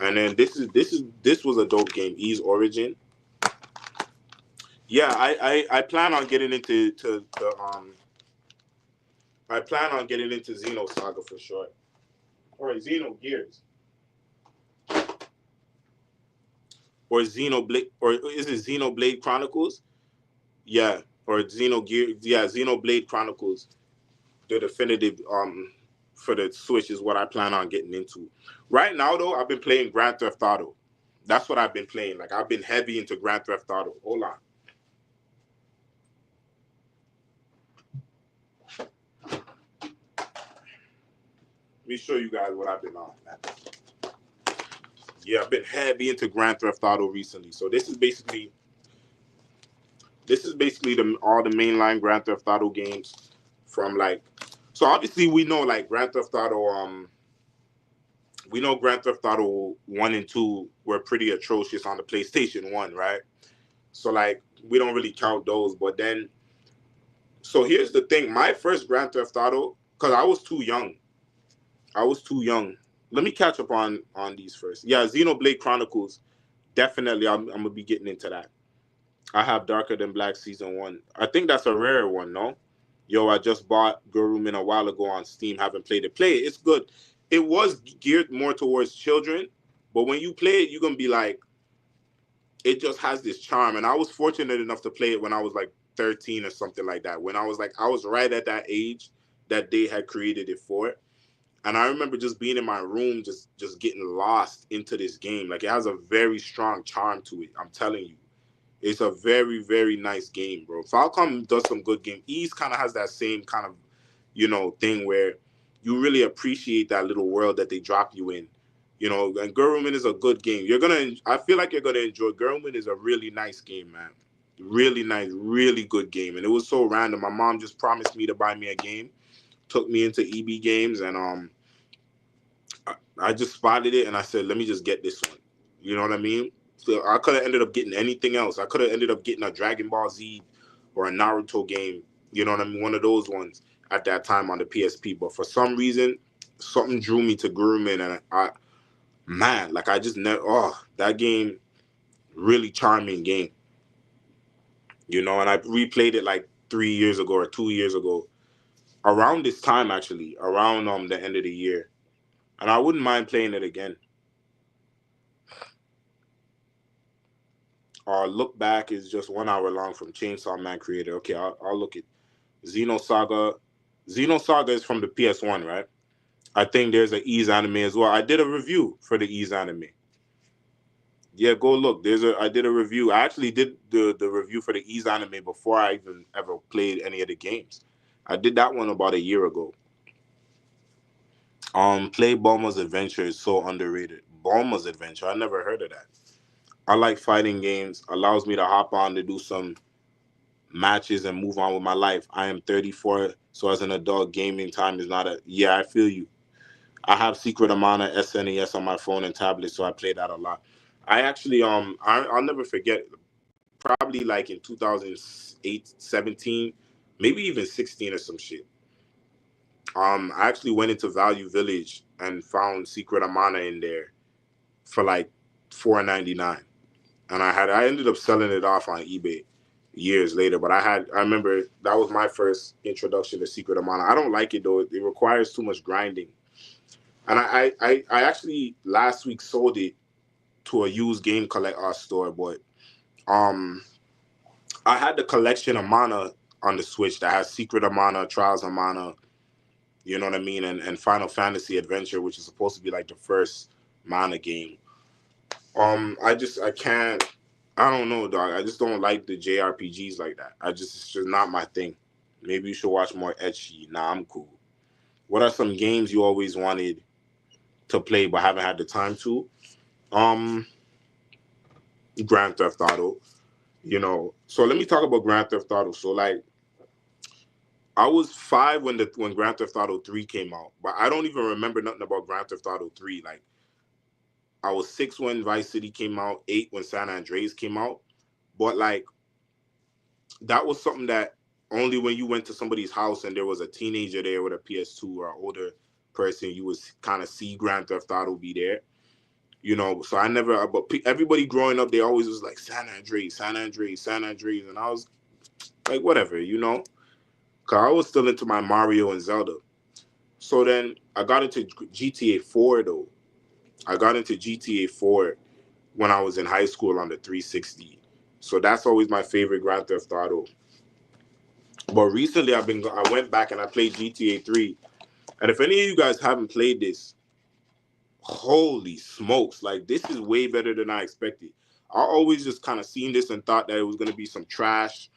And then this was a dope game, Ease Origin. Yeah, I plan on getting into I plan on getting into Xenosaga for sure. Or Xenogears. Or Xenoblade, or is it Xenoblade Chronicles? Yeah, or Xenogear, yeah, Xenoblade Chronicles. The definitive for the Switch is what I plan on getting into. Right now though, I've been playing Grand Theft Auto. That's what I've been playing. Like I've been heavy into Grand Theft Auto. Hold on. Let me show you guys what I've been on, man. Yeah, I've been heavy into Grand Theft Auto recently. So this is basically all the mainline Grand Theft Auto games from like. So obviously we know like Grand Theft Auto. We know Grand Theft Auto 1 and 2 were pretty atrocious on the PlayStation 1, right? So like we don't really count those. But then, so here's the thing: my first Grand Theft Auto, because I was too young. I was too young. Let me catch up on these first. Yeah, Xenoblade Chronicles. Definitely, I'm gonna be getting into that. I have Darker Than Black Season 1. I think that's a rare one, no? Yo, I just bought Gurumin a while ago on Steam. Haven't played it. Play it. It's good. It was geared more towards children, but when you play it, you're gonna be like, it just has this charm. And I was fortunate enough to play it when I was like 13 or something like that. When I was right at that age that they had created it for. And I remember just being in my room, just getting lost into this game. Like it has a very strong charm to it. I'm telling you. It's a very, very nice game, bro. Falcom does some good game. Ease kind of has that same kind of, thing where you really appreciate that little world that they drop you in. And Girlwoman is a good game. I feel like you're gonna enjoy. Girlwoman is a really nice game, man. Really nice, really good game. And it was so random. My mom just promised me to buy me a game, took me into EB Games, and I just spotted it and I said, let me just get this one. You know what I mean? So I could have ended up getting anything else. I could have ended up getting a Dragon Ball Z or a Naruto game. You know what I mean? One of those ones at that time on the PSP. But for some reason, something drew me to Gurumin, and like I just never. Oh, that game, really charming game. And I replayed it like 3 years ago or 2 years ago, around this time actually, around the end of the year, and I wouldn't mind playing it again. Look Back is just 1 hour long from Chainsaw Man creator. Okay, I'll look at Xenosaga. Xenosaga is from the PS1, right? I think there's an Ease anime as well. I did a review for the Ease anime. Yeah, go look. I did a review. I actually did the review for the Ease anime before I even ever played any of the games. I did that one about a year ago. Play Bulma's Adventure is so underrated. Bulma's Adventure, I never heard of that. I like fighting games. Allows me to hop on to do some matches and move on with my life. I am 34, so as an adult, gaming time is not a. Yeah, I feel you. I have Secret of Mana SNES on my phone and tablet, so I play that a lot. I actually I'll never forget. Probably like in 2008, 17, maybe even 16 or some shit. I actually went into Value Village and found Secret of Mana in there for like 4.99, and I ended up selling it off on eBay years later. But I remember that was my first introduction to Secret of Mana. I don't like it though. It requires too much grinding, and I actually last week sold it to a used game collector store, but um I had the collection of Mana on the Switch that has Secret of Mana, Trials of Mana, you know what I mean, and Final Fantasy Adventure, which is supposed to be like the first Mana game. I can't. I don't know, dog. I just don't like the JRPGs like that. It's just not my thing. Maybe you should watch more ecchi. Nah, I'm cool. What are some games you always wanted to play but haven't had the time to? Um, Grand Theft Auto. So let me talk about Grand Theft Auto. So like, I was 5 when Grand Theft Auto 3 came out, but I don't even remember nothing about Grand Theft Auto 3. Like, I was 6 when Vice City came out, 8 when San Andreas came out. But like, that was something that only when you went to somebody's house and there was a teenager there with a PS2 or an older person, you would kind of see Grand Theft Auto be there. So I never. But everybody growing up, they always was like San Andreas, San Andreas, San Andreas, and I was like, whatever. Cause I was still into my Mario and Zelda. So then I got into GTA 4 though. I got into GTA 4 when I was in high school on the 360. So that's always my favorite Grand Theft Auto. But recently I went back and I played GTA 3. And if any of you guys haven't played this, holy smokes, like this is way better than I expected. I always just kind of seen this and thought that it was going to be some trash,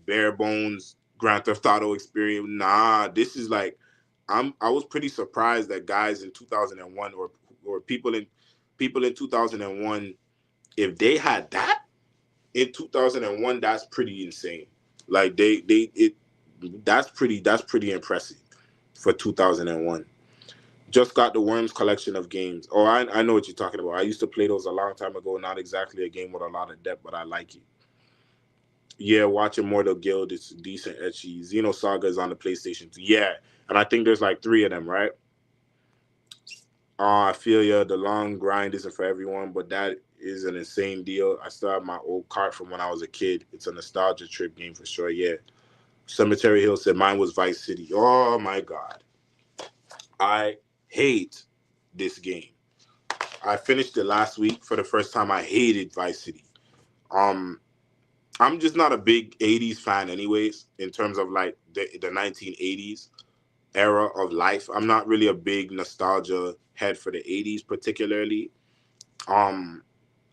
bare bones Grand Theft Auto experience. Nah, this is like I was pretty surprised that guys in 2001 or people in 2001, if they had that in 2001, that's pretty insane. Like that's pretty impressive for 2001. Just got the Worms collection of games. Oh, I know what you're talking about. I used to play those a long time ago. Not exactly a game with a lot of depth, but I like it. Yeah, watching Mortal Guild is decent, etchy. Xenosaga is on the PlayStation 2. Yeah, and I think there's like 3 of them, right? I feel ya. The long grind isn't for everyone, but that is an insane deal. I still have my old cart from when I was a kid. It's a nostalgia trip game for sure. Yeah. Cemetery Hill said mine was Vice City. Oh my God. I hate this game. I finished it last week for the first time. I hated Vice City. Um, I'm just not a big 80s fan anyways, in terms of like the 1980s era of life. I'm not really a big nostalgia head for the 80s particularly. Um,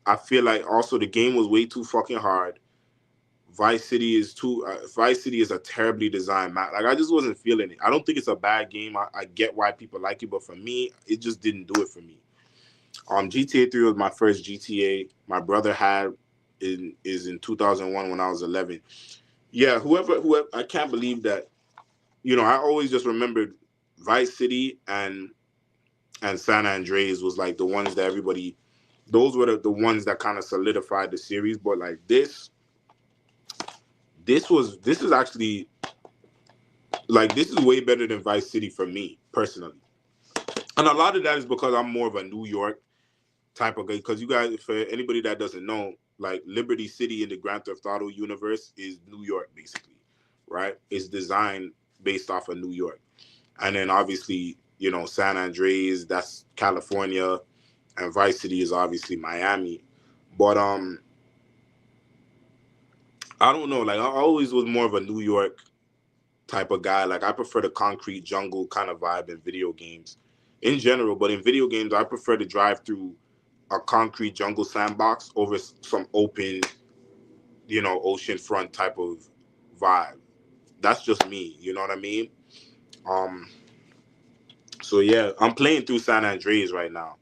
I feel like also the game was way too fucking hard. Vice City is a terribly designed map. Like I just wasn't feeling it. I don't think it's a bad game. I get why people like it, but for me, it just didn't do it for me. GTA 3 was my first GTA. My brother had is in 2001 when I was 11. Yeah, whoever I can't believe that. I always just remembered Vice City and San Andreas was like the ones that everybody. Those were the ones that kind of solidified the series. But like this is actually like this is way better than Vice City for me personally. And a lot of that is because I'm more of a New York type of guy. Because you guys, for anybody that doesn't know, like Liberty City in the Grand Theft Auto universe is New York basically, right? It's designed based off of New York, and then obviously San Andreas, that's California, and Vice City is obviously Miami. But I don't know. Like I always was more of a New York type of guy. Like I prefer the concrete jungle kind of vibe in video games in general, but in video games I prefer to drive through a concrete jungle sandbox over some open, oceanfront type of vibe. That's just me, you know what I mean? Um so yeah, I'm playing through San Andreas right now.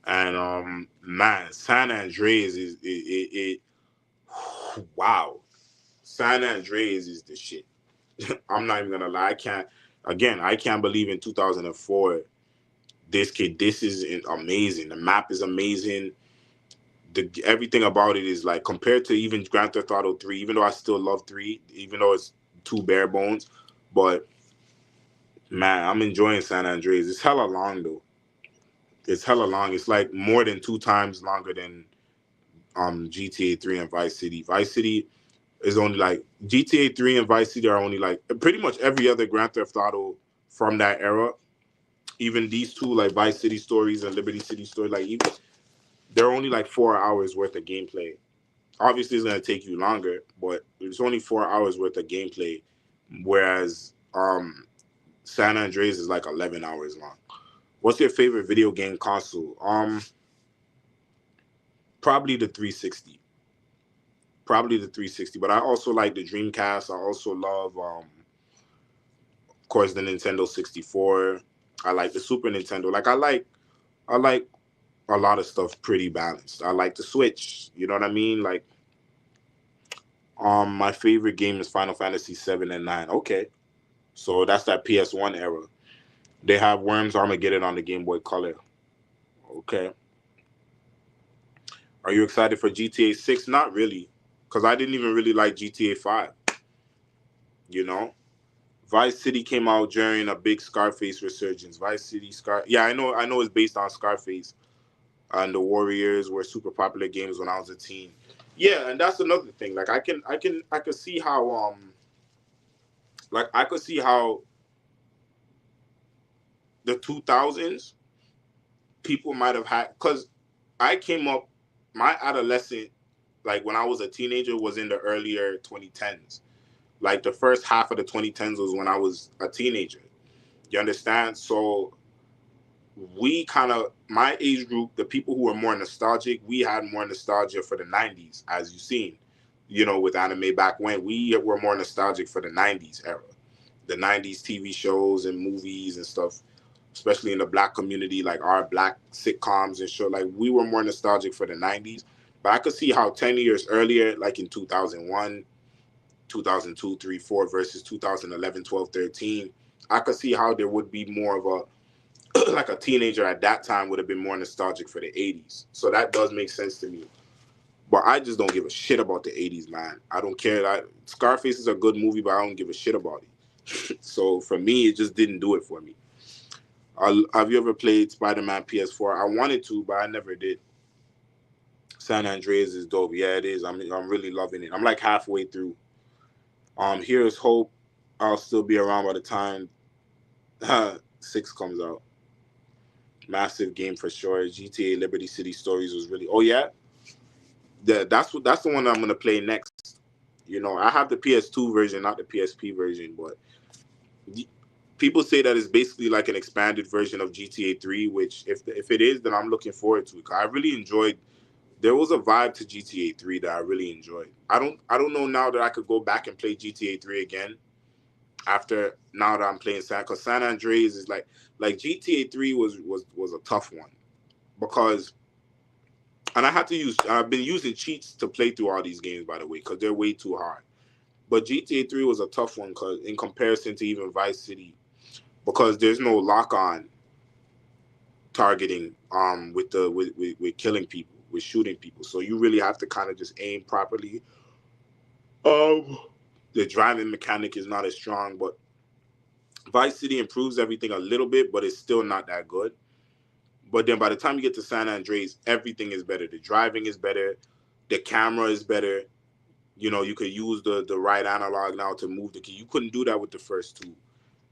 And man, San Andreas is wow. San Andreas is the shit. I'm not even gonna lie. I can't believe in 2004 this is amazing. The map is amazing. Everything about it is like compared to even Grand Theft Auto 3. Even though I still love 3, even though it's too bare bones, but man, I'm enjoying San Andreas. It's hella long though. It's hella long. It's like more than 2 times longer than GTA 3 and Vice City. Vice City is only like GTA 3 and Vice City are only like pretty much every other Grand Theft Auto from that era. Even these two, like Vice City stories and Liberty City stories, like even they're only like 4 hours worth of gameplay. Obviously, it's gonna take you longer, but it's only 4 hours worth of gameplay. Whereas San Andreas is like 11 hours long. What's your favorite video game console? Probably the 360. Probably the 360. But I also like the Dreamcast. I also love, of course, the Nintendo 64. I like the Super Nintendo. I like a lot of stuff pretty balanced. I like the Switch. You know what I mean? Like, my favorite game is Final Fantasy 7 and 9. Okay, so that's that PS1 era. They have Worms Armageddon on the Game Boy Color. Okay. Are you excited for GTA 6? Not really, because I didn't even really like GTA 5. You know, Vice City came out during a big Scarface resurgence. Vice City Yeah, I know it's based on Scarface, and the Warriors were super popular games when I was a teen. Yeah, and that's another thing. Like I could see how I could see how the 2000s people might have had, because I came up, my adolescent, like when I was a teenager, was in the earlier 2010s. Like the first half of the 2010s was when I was a teenager. You understand? So we kind of, my age group, the people who were more nostalgic, we had more nostalgia for the 90s, as you've seen. You know, with Anime Back When, we were more nostalgic for the 90s era. The 90s TV shows and movies and stuff, especially in the black community, like our black sitcoms and show. Like we were more nostalgic for the 90s. But I could see how 10 years earlier, like in 2001, 2002, 3, 4 versus 2011, 12, 13, I could see how there would be more of a, like a teenager at that time would have been more nostalgic for the 80s. So that does make sense to me. But I just don't give a shit about the 80s, man. I don't care. Scarface is a good movie, but I don't give a shit about it. So for me, it just didn't do it for me. Have you ever played Spider-Man PS4? I wanted to, but I never did. San Andreas is dope. Yeah, it is. I'm really loving it. I'm like halfway through. Here's hope. I'll still be around by the time 6 comes out. Massive game for sure. GTA Liberty City Stories was really. Oh yeah, that's the one I'm gonna play next. You know, I have the PS2 version, not the PSP version, but people say that it's basically like an expanded version of GTA 3. Which, if it is, then I'm looking forward to it. I really enjoyed. There was a vibe to GTA 3 that I really enjoyed. I don't know now that I could go back and play GTA 3 again after now that I'm playing because San Andreas is like GTA 3 was a tough one because, and I've been using cheats to play through all these games, by the way, because they're way too hard. But GTA 3 was a tough one because in comparison to even Vice City, because there's no lock on targeting with killing people, with shooting people. So you really have to kind of just aim properly. Um the driving mechanic is not as strong, but Vice City improves everything a little bit, but it's still not that good. But then by the time you get to San Andreas, everything is better. The driving is better. The camera is better. You know, you could use the right analog now to move the key. You couldn't do that with the first two.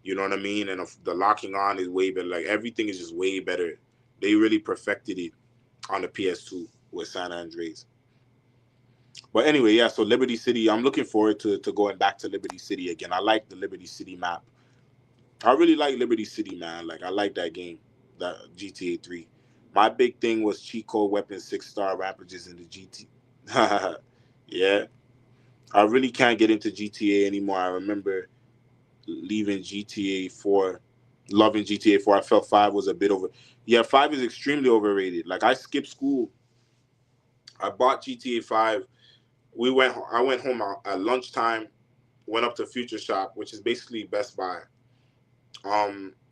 You know what I mean? And the locking on is way better. Like everything is just way better. They really perfected it on the PS2 with San Andreas. But anyway, yeah. So Liberty City, I'm looking forward to going back to Liberty City again. I like the Liberty City map. I really like Liberty City, man. Like I like that game, that GTA 3. My big thing was cheat code weapons, 6-star rampages in the GT. Yeah, I really can't get into GTA anymore. I remember leaving GTA 4, loving GTA 4. I felt 5 was a bit over. Yeah, 5 is extremely overrated. Like I skipped school. I bought GTA 5 I went home at lunchtime, went up to Future Shop, which is basically Best Buy.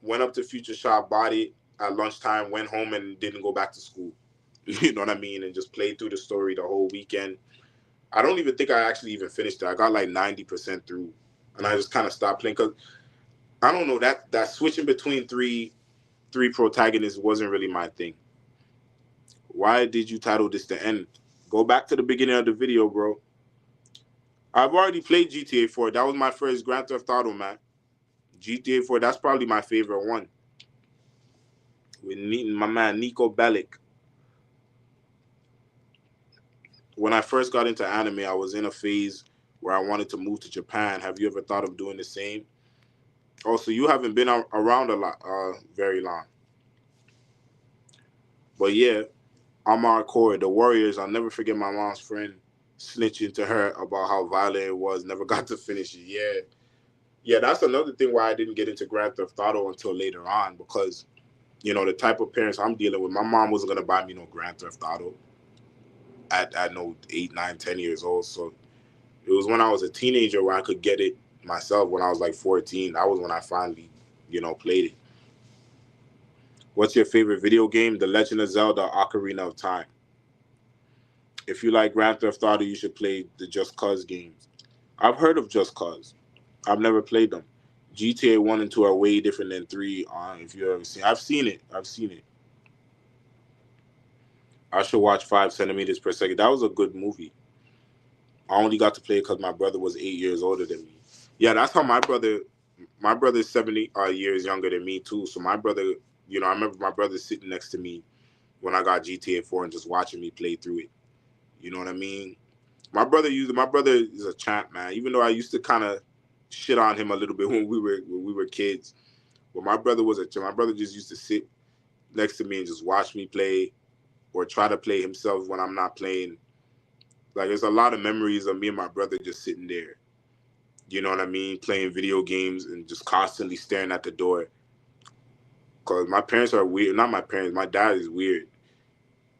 Went up to Future Shop, bought it at lunchtime, went home and didn't go back to school. You know what I mean? And just played through the story the whole weekend. I don't even think I actually even finished it. I got like 90% through, and I just kind of stopped playing because I don't know that switching between three protagonists wasn't really my thing. Why did you title this the end? Go back to the beginning of the video, bro. I've already played GTA 4. That was my first Grand Theft Auto, man. GTA 4, that's probably my favorite one. With my man Nico Bellic. When I first got into anime, I was in a phase where I wanted to move to Japan. Have you ever thought of doing the same? Also, you haven't been around a lot, very long. But yeah, I'm hardcore. The Warriors, I'll never forget my mom's friend snitching to her about how violent it was. Never got to finish it. Yeah. Yeah, that's another thing why I didn't get into Grand Theft Auto until later on because, the type of parents I'm dealing with, my mom wasn't going to buy me no Grand Theft Auto at no 8, 9, 10 years old. So it was when I was a teenager where I could get it myself when I was like 14. That was when I finally, played it. What's your favorite video game? The Legend of Zelda Ocarina of Time. If you like Grand Theft Auto, you should play the Just Cause games. I've heard of Just Cause. I've never played them. GTA 1 and 2 are way different than 3. If you ever seen I've seen it. I should watch 5 centimeters per second. That was a good movie. I only got to play it because my brother was 8 years older than me. Yeah, that's how my brother's 70 years younger than me too. So my brother, I remember my brother sitting next to me when I got GTA 4 and just watching me play through it. You know what I mean? My brother is a champ, man. Even though I used to kind of shit on him a little bit when we were kids, but my brother was a champ. My brother just used to sit next to me and just watch me play or try to play himself when I'm not playing. Like there's a lot of memories of me and my brother just sitting there. You know what I mean? Playing video games and just constantly staring at the door. Cause my parents are weird. Not my parents. My dad is weird.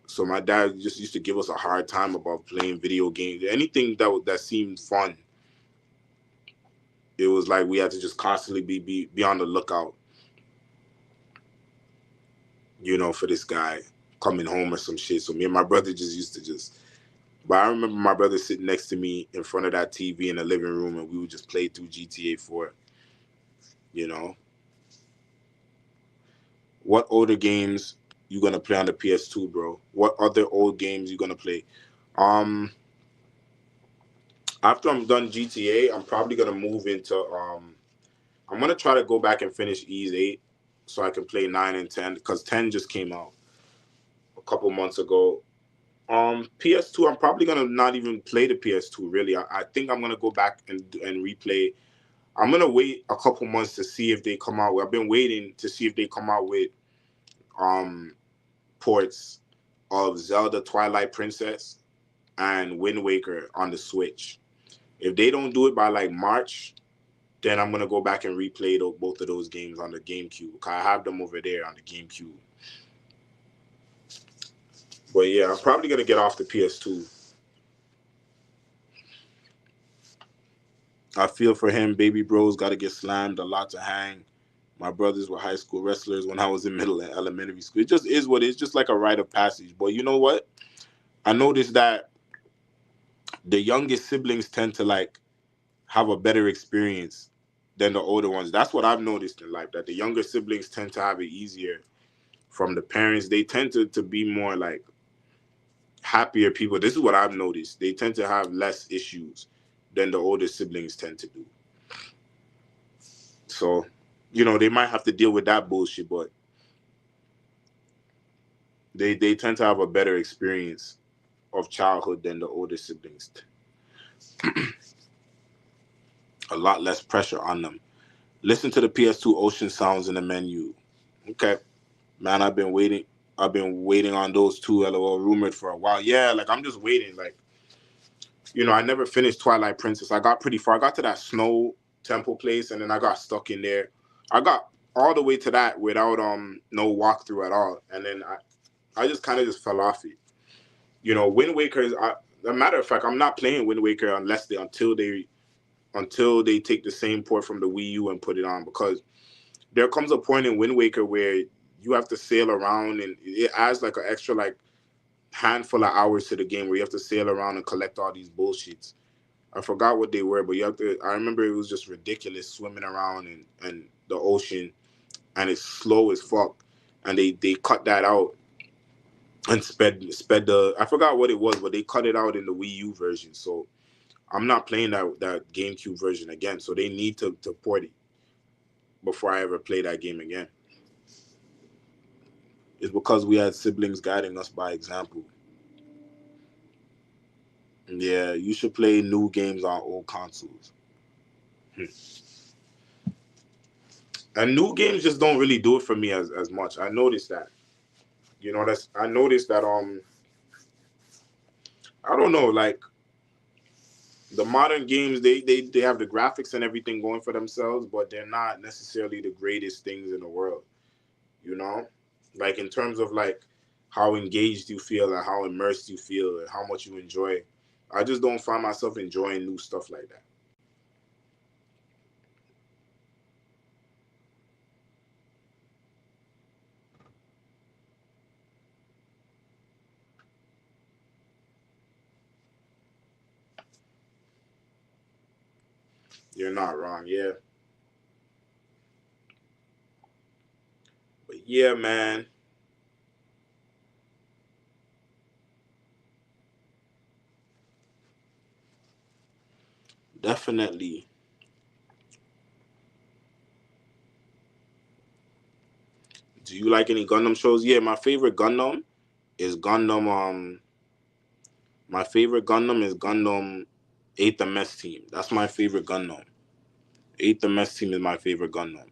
So my dad just used to give us a hard time about playing video games. Anything that seemed fun, it was like we had to just constantly be on the lookout, for this guy coming home or some shit. So me and my brother just used to just. But I remember my brother sitting next to me in front of that TV in the living room, and we would just play through GTA 4. You know, what older games you gonna play on the PS2, bro? What other old games you gonna play? Um, After I'm done GTA, I'm probably gonna move into I'm gonna try to go back and finish Ease 8 so I can play 9 and 10 because 10 just came out a couple months ago. PS2, I'm probably gonna not even play the PS2. Really, I think I'm gonna go back and replay. I'm gonna wait a couple months to see if they come out. I've been waiting to see if they come out with um ports of Zelda Twilight Princess and Wind Waker on the Switch. If they don't do it by like March, then I'm gonna go back and replay both of those games on the GameCube. I have them over there on the GameCube. But yeah, I'm probably gonna get off the PS2. I feel for him. Baby bros got to get slammed, a lot to hang. My brothers were high school wrestlers when I was in middle and elementary school. It just is what it is. Just like a rite of passage. But you know what? I noticed that the youngest siblings tend to like have a better experience than the older ones. That's what I've noticed in life. That the younger siblings tend to have it easier from the parents. They tend to be more like happier people. This is what I've noticed. They tend to have less issues than the older siblings tend to do. So, they might have to deal with that bullshit, but they tend to have a better experience of childhood than the older siblings. A lot less pressure on them. Listen to the PS2 ocean sounds in the menu. Okay. Man, I've been waiting. I've been waiting on those two, LOL, rumored for a while. Yeah, like I'm just waiting. Like, I never finished Twilight Princess. I got pretty far. I got to that snow temple place and then I got stuck in there. I got all the way to that without no walkthrough at all. And then I just kind of just fell off it. Wind Waker is a matter of fact, I'm not playing Wind Waker until they take the same port from the Wii U and put it on, because there comes a point in Wind Waker where you have to sail around, and it adds like an extra like handful of hours to the game where you have to sail around and collect all these bullshits. I forgot what they were, but you have to. I remember it was just ridiculous swimming around and the ocean, and it's slow as fuck. And they cut that out and sped the. I forgot what it was, but they cut it out in the Wii U version. So I'm not playing that GameCube version again. So they need to port it before I ever play that game again. It's because we had siblings guiding us by example. Yeah, you should play new games on old consoles. And new games just don't really do it for me as much. I noticed that. I noticed that I don't know, like the modern games, they have the graphics and everything going for themselves, but they're not necessarily the greatest things in the world, you know? Like in terms of like how engaged you feel and how immersed you feel and how much you enjoy. I just don't find myself enjoying new stuff like that. You're not wrong, yeah. But yeah, man. Definitely. Do you like any Gundam shows? Yeah, my favorite Gundam is Gundam. My favorite Gundam is Gundam 8th MS Team. That's my favorite Gundam. 8th MS Team is my favorite Gundam.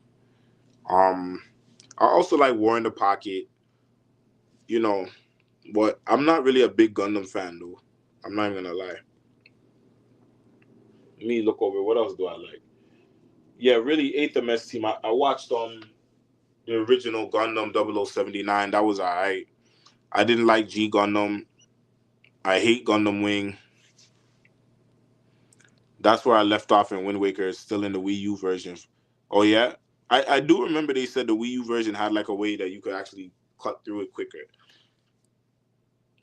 Um, I also like War in the Pocket. You know, but I'm not really a big Gundam fan though. I'm not even gonna lie. Let me look over. What else do I like? Yeah, really 8th MS Team. I watched the original Gundam 0079. That was alright. I didn't like G Gundam. I hate Gundam Wing. That's where I left off in Wind Waker. It's still in the Wii U version. Oh yeah, I do remember they said the Wii U version had like a way that you could actually cut through it quicker.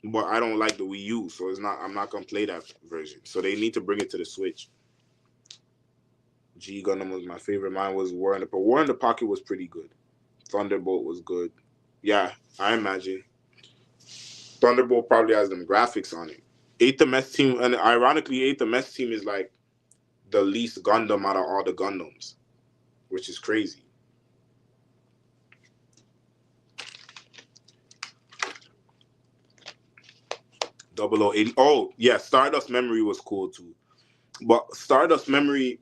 But I don't like the Wii U, so it's not. I'm not gonna play that version. So they need to bring it to the Switch. G Gundam was my favorite. Mine was War in the Pocket was pretty good. Thunderbolt was good. Yeah, I imagine Thunderbolt probably has them graphics on it. 8th MS Team, and ironically, 8th MS Team is like the least Gundam out of all the Gundams, which is crazy. 0080. Oh, yeah, Stardust Memory was cool too. But Stardust Memory,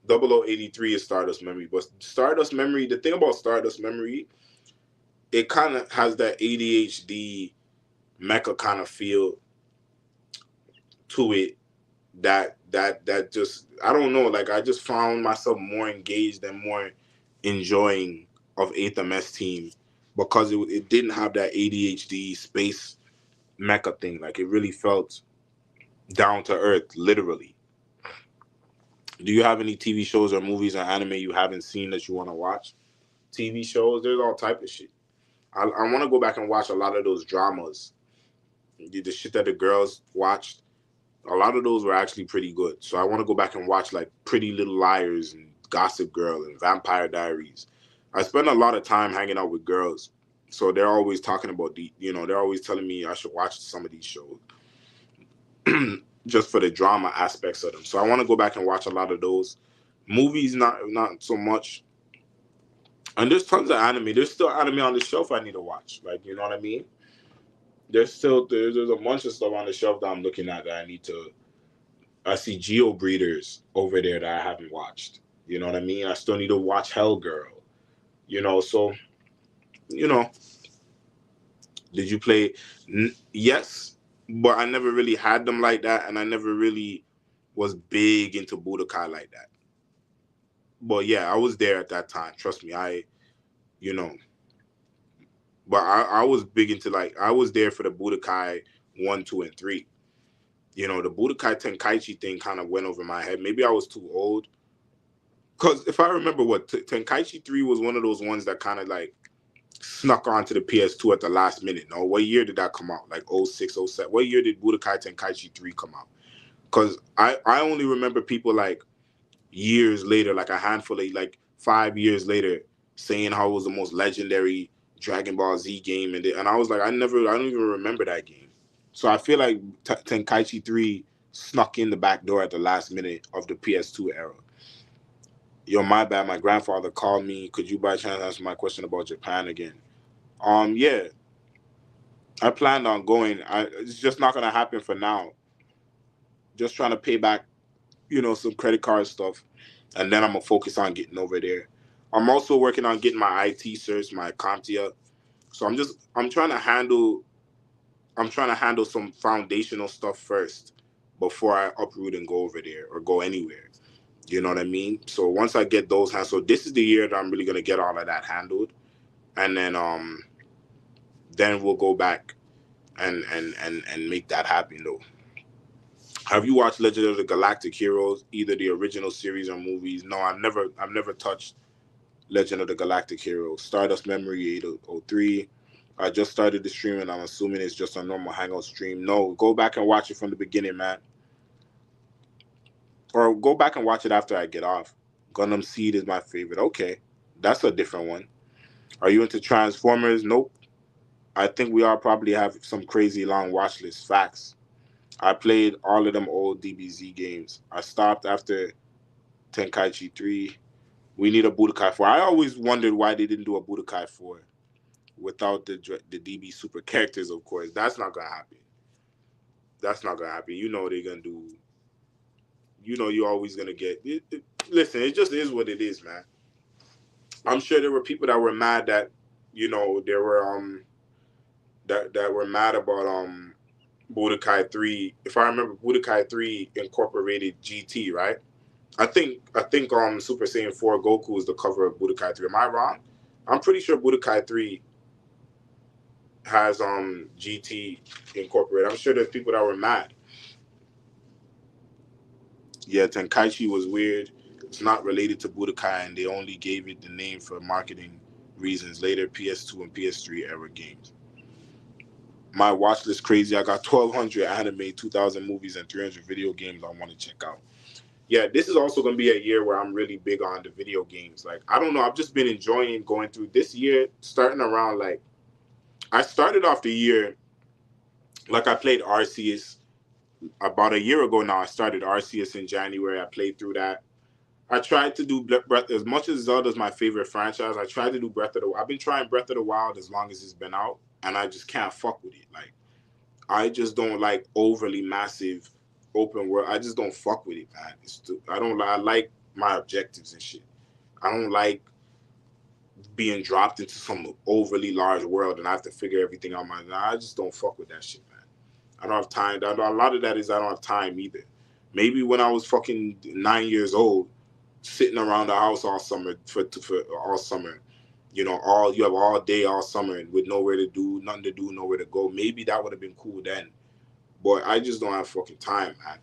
0083 is Stardust Memory. But Stardust Memory, the thing about Stardust Memory, it kind of has that ADHD mecha kind of feel to it that just, I don't know, like I just found myself more engaged and more enjoying of 8th MS Team because it didn't have that ADHD space mecha thing. Like it really felt down to earth, literally. Do you have any TV shows or movies or anime you haven't seen that you want to watch? TV shows, there's all type of shit. I want to go back and watch a lot of those dramas. The shit that the girls watched, a lot of those were actually pretty good. So I want to go back and watch like Pretty Little Liars and Gossip Girl and Vampire Diaries. I spend a lot of time hanging out with girls. So they're always talking about they're always telling me I should watch some of these shows just for the drama aspects of them. So I want to go back and watch a lot of those. Movies, not so much. And there's tons of anime. There's still anime on the shelf I need to watch. Like, you know what I mean? There's a bunch of stuff on the shelf that I'm looking at that I need to. I see Geo Breeders over there that I haven't watched. You know what I mean? I still need to watch Hell Girl. So you know, did you play? Yes, but I never really had them like that, and I never really was big into Budokai like that. But yeah, I was there at that time. Trust me, you know, but I was big into, like, I was there for the Budokai 1, 2, and 3. You know, the Budokai Tenkaichi thing kind of went over my head. Maybe I was too old. Because if I remember, Tenkaichi 3 was one of those ones that kind of like snuck onto the PS2 at the last minute. No, what year did that come out? Like 06, 07. What year did Budokai Tenkaichi 3 come out? Because I only remember people like years later, like a handful of, like 5 years later, saying how it was the most legendary Dragon Ball Z game. And I was like, I don't even remember that game. So I feel like Tenkaichi 3 snuck in the back door at the last minute of the PS2 era. Yo, my bad. My grandfather called me. Could you by chance answer my question about Japan again? Yeah, I planned on going. It's just not gonna happen for now. Just trying to pay back, some credit card stuff, and then I'm gonna focus on getting over there. I'm also working on getting my IT certs, my CompTIA. So I'm trying to handle some foundational stuff first before I uproot and go over there or go anywhere. You know what I mean? So once I get those handled, so this is the year that I'm really gonna get all of that handled, and then we'll go back and make that happen though. Have you watched Legend of the Galactic Heroes, either the original series or movies? No, I've never touched Legend of the Galactic Heroes. Stardust Memory 803. I just started the stream and I'm assuming it's just a normal hangout stream. No, go back and watch it from the beginning, man. Or go back and watch it after I get off. Gundam Seed is my favorite. Okay, that's a different one. Are you into Transformers? Nope. I think we all probably have some crazy long watch list. Facts. I played all of them old DBZ games. I stopped after Tenkaichi 3. We need a Budokai 4. I always wondered why they didn't do a Budokai 4 without the DB super characters, of course. That's not going to happen. That's not going to happen. You know they're going to do. You know you're always going to get. Listen, it just is what it is, man. I'm sure there were people that were mad that, there were, that were mad about, Budokai 3. If I remember, Budokai 3 incorporated GT, right? I think Super Saiyan 4 Goku is the cover of Budokai 3. Am I wrong? I'm pretty sure Budokai 3 has GT incorporated. I'm sure there's people that were mad. Yeah, Tenkaichi was weird. It's not related to Budokai, and they only gave it the name for marketing reasons. Later, PS2 and PS3 era games. My watch list crazy. I got 1,200 anime, 2,000 movies, and 300 video games I want to check out. Yeah, this is also going to be a year where I'm really big on the video games. Like, I don't know. I've just been enjoying going through this year, starting around, like, I started off the year, like, I played Arceus about a year ago now. I started Arceus in January. I played through that. I tried to do Breath, as much as Zelda's my favorite franchise, I tried to do Breath of the Wild. I've been trying Breath of the Wild as long as it's been out, and I just can't fuck with it. Like, I just don't like overly massive open world. I just don't fuck with it, man. I like my objectives and shit. I don't like being dropped into some overly large world and I have to figure everything out. I just don't fuck with that shit, man. I don't have time. A lot of that is I don't have time either. Maybe when I was fucking 9 years old, sitting around the house all summer for all summer, you have all day, all summer with nowhere to do, nothing to do, nowhere to go. Maybe that would have been cool then. But I just don't have fucking time, man.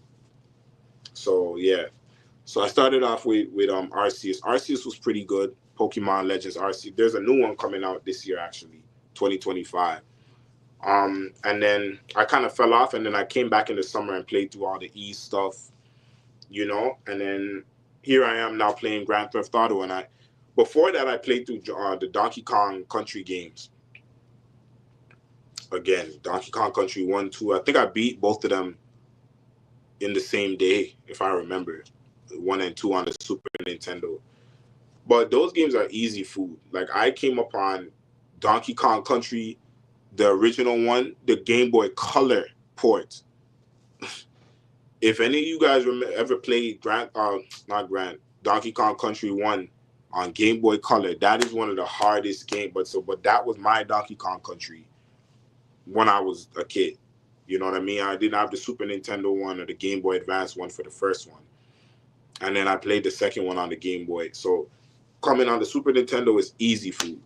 So yeah. So I started off with Arceus. Arceus was pretty good. Pokemon Legends Arceus. There's a new one coming out this year actually, 2025. And then I kind of fell off, and then I came back in the summer and played through all the E stuff, and then here I am now playing Grand Theft Auto, and before that I played through the Donkey Kong Country games. Again, Donkey Kong Country 1, 2. I think I beat both of them in the same day, if I remember. 1 and 2 on the Super Nintendo. But those games are easy food. Like, I came upon Donkey Kong Country, the original one, the Game Boy Color port. If any of you guys ever played Donkey Kong Country 1 on Game Boy Color, that is one of the hardest games. But that was my Donkey Kong Country when I was a kid. You know what I mean? I didn't have the Super Nintendo one or the Game Boy Advance one for the first one. And then I played the second one on the Game Boy. So coming on the Super Nintendo is easy food.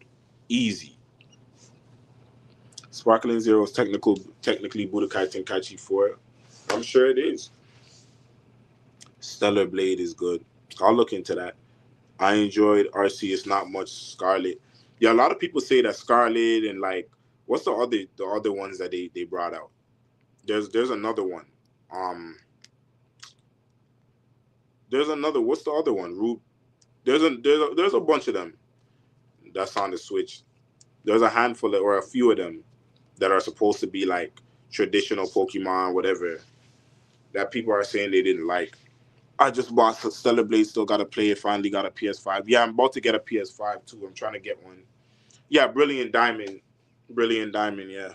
Easy. Sparkling Zero is technically Budokai Tenkaichi 4. I'm sure it is. Stellar Blade is good. I'll look into that. I enjoyed Arceus, not much Scarlet. Yeah, a lot of people say that Scarlet and like what's the other ones that they brought out? There's another one. Um, there's another. What's the other one? Root. There's a bunch of them that's on the Switch. There's a handful or a few of them that are supposed to be like traditional Pokemon, whatever. That people are saying they didn't like. I just bought Stellar Blade. Still got to play it. Finally got a PS5. Yeah, I'm about to get a PS5 too. I'm trying to get one. Yeah, Brilliant Diamond. Brilliant Diamond. Yeah,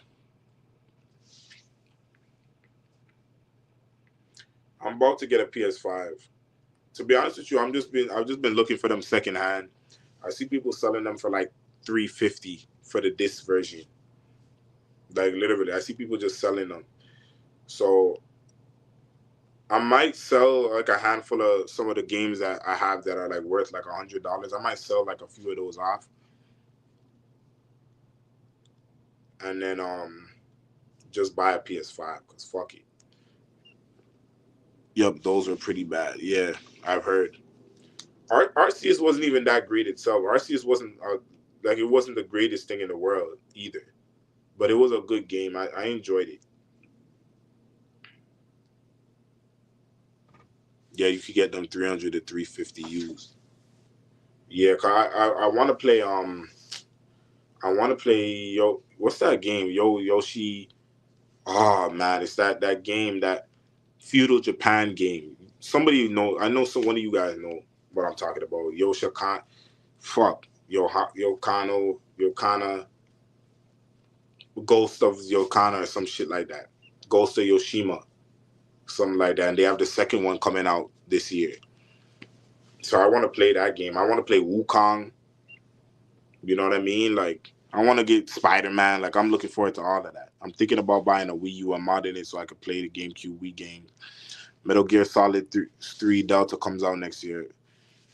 I'm about to get a PS5. To be honest with you, I've just been looking for them secondhand. I see people selling them for like 350 for the disc version. Like literally, I see people just selling them. So I might sell like a handful of some of the games that I have that are like worth like $100. I might sell like a few of those off, and then just buy a PS5 because fuck it. Yep, those were pretty bad. Yeah, I've heard. Arceus wasn't even that great itself. Arceus wasn't like it wasn't the greatest thing in the world either, but it was a good game. I enjoyed it. Yeah, you could get them 300 to 350 used. Yeah, 'cause I want to play yo, what's that game? Yoshi. Oh man, it's that game, that feudal Japan game. Somebody know, I know some one of you guys know what I'm talking about. Yoshika, fuck, Yokana, Ghost of Yokana or some shit like that. Ghost of Yoshima, something like that. And they have the second one coming out this year. So I want to play that game. I want to play Wukong. You know what I mean? Like I want to get Spider Man. Like I'm looking forward to all of that. I'm thinking about buying a Wii U and modding it so I could play the GameCube Wii game. Metal Gear Solid 3 Delta comes out next year.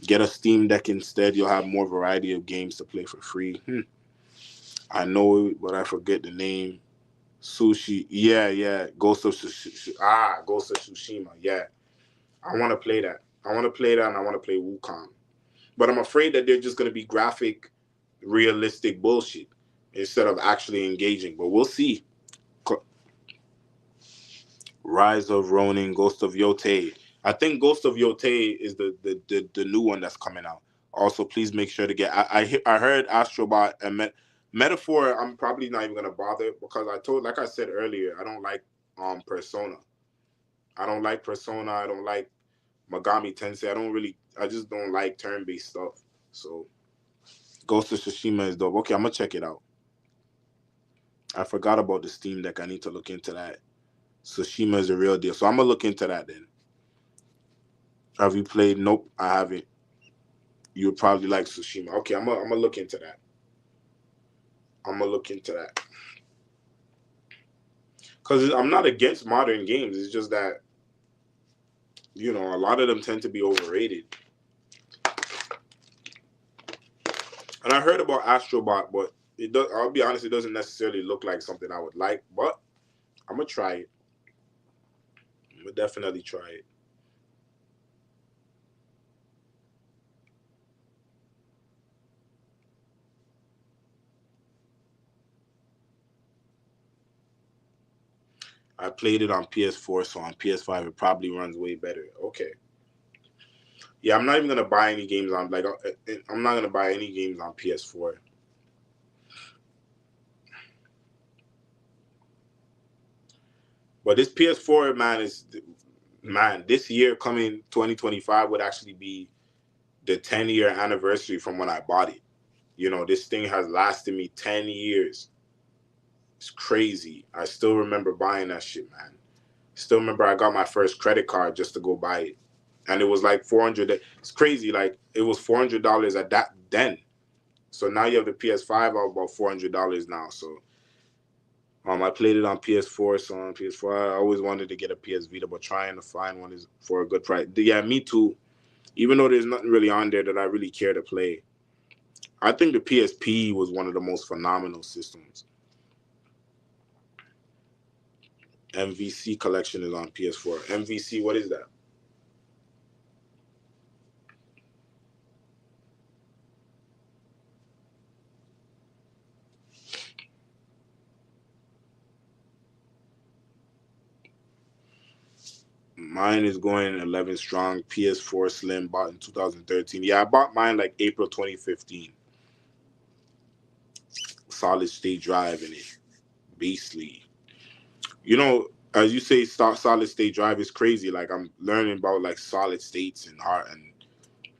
Get a Steam Deck instead. You'll have more variety of games to play for free. I know it, but I forget the name. Sushi. Yeah, yeah. Ghost of Tsushima. Yeah. I want to play that. I want to play that and I want to play Wukong. But I'm afraid that they're just going to be graphic, realistic bullshit instead of actually engaging. But we'll see. Rise of Ronin, Ghost of Yotei. I think Ghost of Yotei is the new one that's coming out. Also, please make sure to get. I heard Astrobot and Metaphor. I'm probably not even gonna bother because like I said earlier, I don't like Persona. I don't like Persona. I don't like Megami Tensei. I just don't like turn based stuff. So Ghost of Tsushima is dope. Okay, I'm gonna check it out. I forgot about the Steam Deck. I need to look into that. Tsushima is a real deal. So I'm gonna look into that then. Have you played? Nope, I haven't. You would probably like Tsushima. Okay, I'm gonna look into that. I'm gonna look into that because I'm not against modern games. It's just that a lot of them tend to be overrated. And I heard about Astrobot, but it does. I'll be honest, it doesn't necessarily look like something I would like. But I'm gonna try it. I'm gonna definitely try it. I played it on PS4, so on PS5 it probably runs way better. Okay. Yeah, I'm not even gonna buy any games on I'm not gonna buy any games on PS4. But this PS4 man, this year coming 2025 would actually be the 10-year anniversary from when I bought it. This thing has lasted me 10 years. It's crazy. I still remember buying that shit, man. Still remember I got my first credit card just to go buy it. And it was like 400. It's crazy. Like it was $400 at that then. So now you have the PS5 about $400 now. So I played it on PS4. So on PS4, I always wanted to get a PS Vita, but trying to find one is for a good price. Yeah, me too. Even though there's nothing really on there that I really care to play. I think the PSP was one of the most phenomenal systems. MVC collection is on PS4. MVC, what is that? Mine is going 11 strong. PS4 Slim, bought in 2013. Yeah, I bought mine like April 2015. Solid state drive in it. Beastly. You know, as you say, solid state drive is crazy. Like I'm learning about like solid states and heart and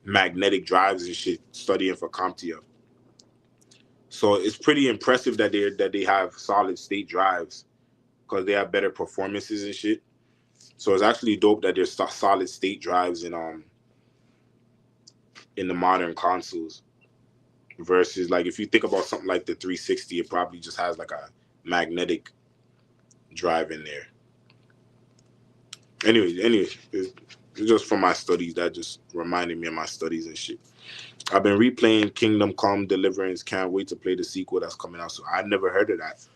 magnetic drives and shit, studying for CompTIA. So it's pretty impressive that they have solid state drives because they have better performances and shit. So it's actually dope that there's solid state drives in the modern consoles versus like if you think about something like the 360, it probably just has like a magnetic drive in there. Anyway, it's just from my studies that just reminded me of my studies and shit. I've been replaying Kingdom Come Deliverance. Can't wait to play the sequel that's coming out. So I never heard of that.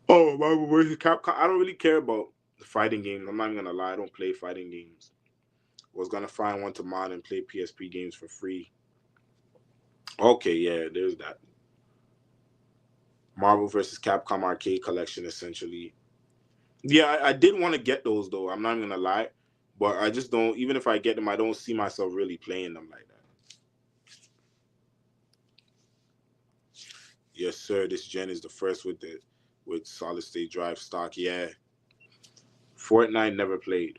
Oh, Marvel vs. Capcom. I don't really care about the fighting games. I'm not even gonna lie. I don't play fighting games. Was gonna find one to mod and play PSP games for free. Okay, yeah, there's that. Marvel vs. Capcom arcade collection, essentially. Yeah, I did want to get those though. I'm not even gonna lie, but I just don't. Even if I get them, I don't see myself really playing them like that. Yes, sir. This gen is the first with solid state drive stock. Yeah, Fortnite never played.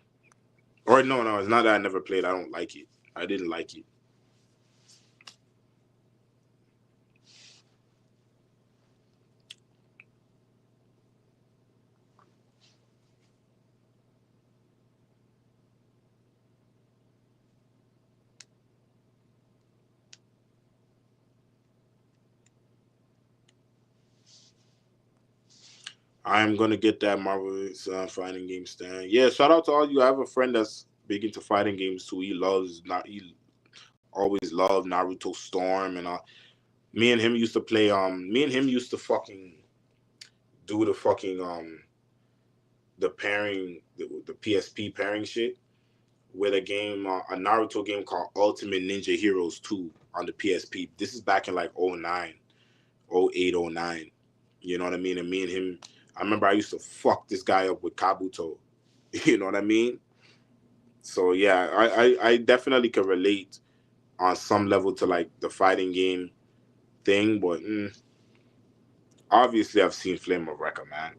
Or no, it's not that I never played. I don't like it. I didn't like it. I'm gonna get that Marvel's fighting game stand. Yeah, shout out to all you. I have a friend that's big into fighting games too. He always loved Naruto Storm and all. Me and him used to play. Me and him used to fucking do the fucking the pairing, the PSP pairing shit with a game, a Naruto game called Ultimate Ninja Heroes 2 on the PSP. This is back in like '09, '08, '09. You know what I mean? And me and him, I remember I used to fuck this guy up with Kabuto. You know what I mean? So yeah, I definitely can relate on some level to like the fighting game thing, but obviously I've seen Flame of Recca, man.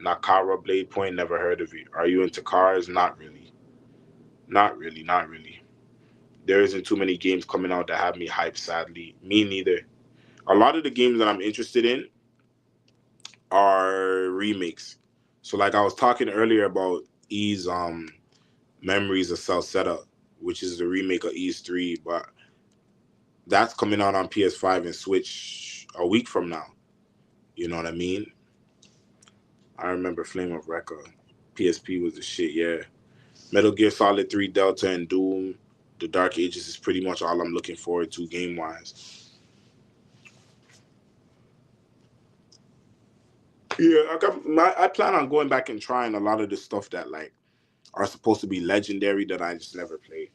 Nakara Blade Point, never heard of it. Are you into cars? Not really. Not really, not really. There isn't too many games coming out that have me hyped, sadly. Me neither. A lot of the games that I'm interested in are remakes. So like I was talking earlier about Ease Memories of Salsetta, which is the remake of Ease 3, but that's coming out on PS5 and Switch a week from now. You know what I mean? I remember Flame of Recca. PSP was the shit, yeah. Metal Gear Solid 3 Delta and Doom, The Dark Ages is pretty much all I'm looking forward to game wise. Yeah, I plan on going back and trying a lot of the stuff that like are supposed to be legendary that I just never played.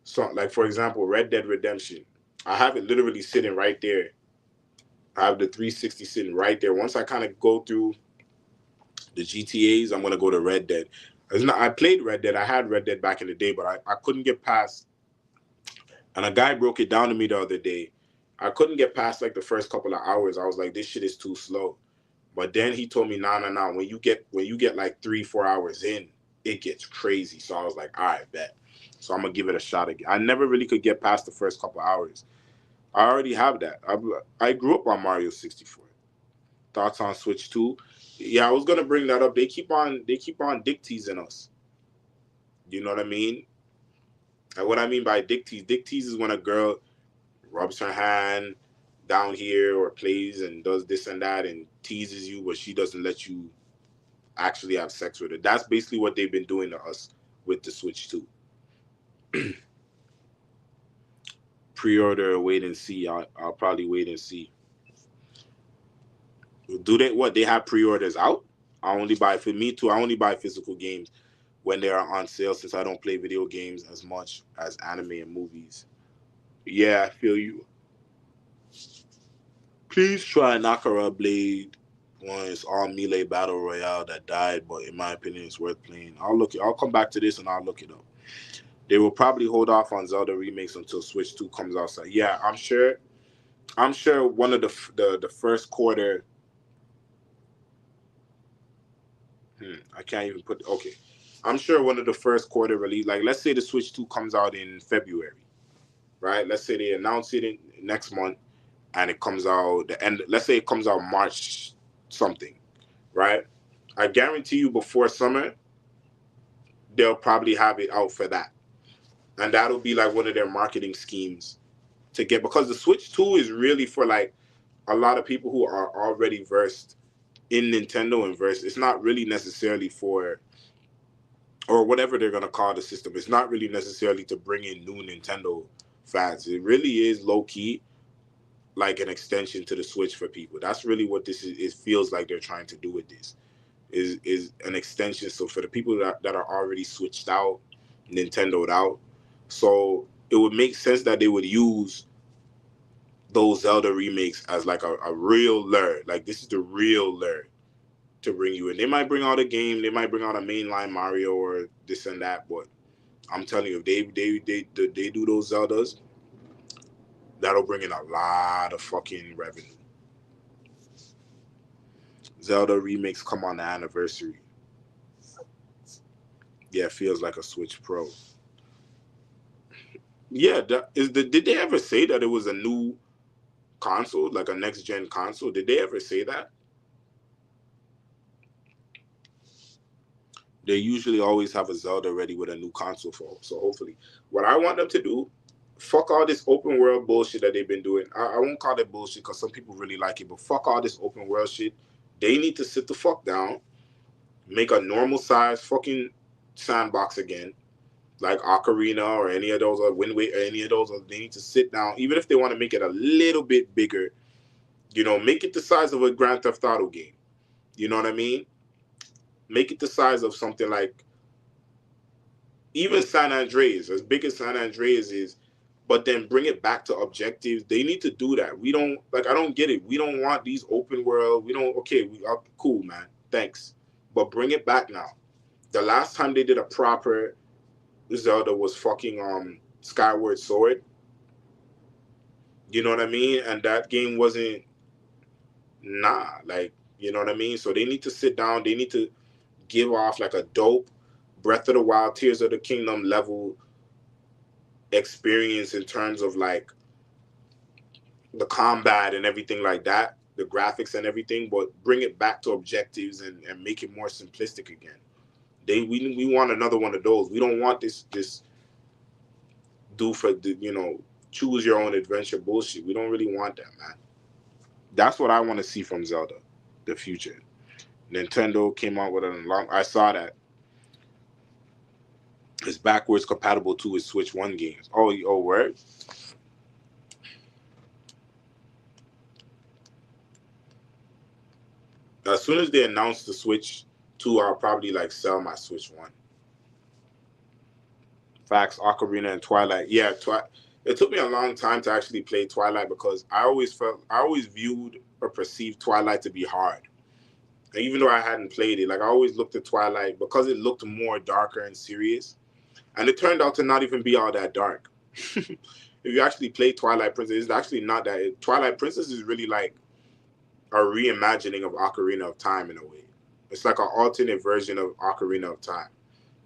So, like for example, Red Dead Redemption. I have it literally sitting right there. I have the 360 sitting right there. Once I kind of go through the GTA's, I'm gonna go to Red Dead. I played Red Dead. I had Red Dead back in the day, but I couldn't get past. And a guy broke it down to me the other day. I couldn't get past like the first couple of hours. I was like, this shit is too slow. But then he told me, nah. When you get like 3-4 hours in, it gets crazy. So I was like, all right, bet. So I'm gonna give it a shot again. I never really could get past the first couple hours. I already have that. I grew up on Mario 64. Thoughts on Switch 2? Yeah, I was gonna bring that up. They keep on dick teasing us. You know what I mean? And what I mean by dick tease is when a girl rubs her hand down here or plays and does this and that and teases you, but she doesn't let you actually have sex with her. That's basically what they've been doing to us with the Switch 2. Pre-order, wait and see. I'll probably wait and see. Do they what? They have pre-orders out? I only buy for me too. I only buy physical games when they are on sale since I don't play video games as much as anime and movies. Yeah, I feel you. Please try Nakara Blade one. It's all melee battle royale that died, but in my opinion, it's worth playing. I'll come back to this and I'll look it up. They will probably hold off on Zelda remakes until Switch 2 comes outside. Yeah, I'm sure. I'm sure one of the first quarter. I can't even put. Okay, I'm sure one of the first quarter release. Like, let's say the Switch 2 comes out in February, right? Let's say they announce it in next month, and it comes out the end. Let's say it comes out March something, right? I guarantee you before summer, they'll probably have it out for that, and that'll be like one of their marketing schemes to get, because the Switch 2 is really for like a lot of people who are already versed in Nintendo and versed. It's not really necessarily for, or whatever they're gonna call the system. It's not really necessarily to bring in new Nintendo fans. It really is low key like an extension to the Switch for people. That's really what this is. It feels like they're trying to do with this. Is an extension. So for the people that are already switched out, Nintendo'd out, so it would make sense that they would use those Zelda remakes as like a real lure. Like, this is the real lure to bring you in. They might bring out a game, they might bring out a mainline Mario or this and that, but I'm telling you, if they do those Zeldas, that'll bring in a lot of fucking revenue. Zelda remakes come on the anniversary. Yeah, it feels like a Switch Pro. Yeah, did they ever say that it was a new console, like a next gen console? Did they ever say that? They usually always have a Zelda ready with a new console for. So hopefully, what I want them to do, fuck all this open world bullshit that they've been doing. I won't call it bullshit because some people really like it, but fuck all this open world shit. They need to sit the fuck down, make a normal size fucking sandbox again, like Ocarina or any of those, or Wind Waker, or any of those. They need to sit down, even if they want to make it a little bit bigger. Make it the size of a Grand Theft Auto game. You know what I mean? Make it the size of something like even San Andreas, as big as San Andreas is, but then bring it back to objectives. They need to do that. We don't like. I don't get it. We don't want these open world. We don't. Okay, we are cool, man. Thanks, but bring it back now. The last time they did a proper Zelda was fucking Skyward Sword. You know what I mean? And that game wasn't like, you know what I mean? So they need to sit down. They need to give off like a dope Breath of the Wild, Tears of the Kingdom level experience in terms of like the combat and everything like that, the graphics and everything, but bring it back to objectives and make it more simplistic again. We want another one of those. We don't want this do for the, choose your own adventure bullshit. We don't really want that, man. That's what I want to see from Zelda, the future. Nintendo came out with I saw that it's backwards compatible to its Switch 1 games. Oh, word? As soon as they announce the Switch 2, I'll probably like sell my Switch 1. Facts, Ocarina and Twilight. Yeah, it took me a long time to actually play Twilight because I always viewed or perceived Twilight to be hard. And even though I hadn't played it, like I always looked at Twilight because it looked more darker and serious. And it turned out to not even be all that dark. If you actually play Twilight Princess, it's actually not that. Twilight Princess is really like a reimagining of Ocarina of Time in a way. It's like an alternate version of Ocarina of Time.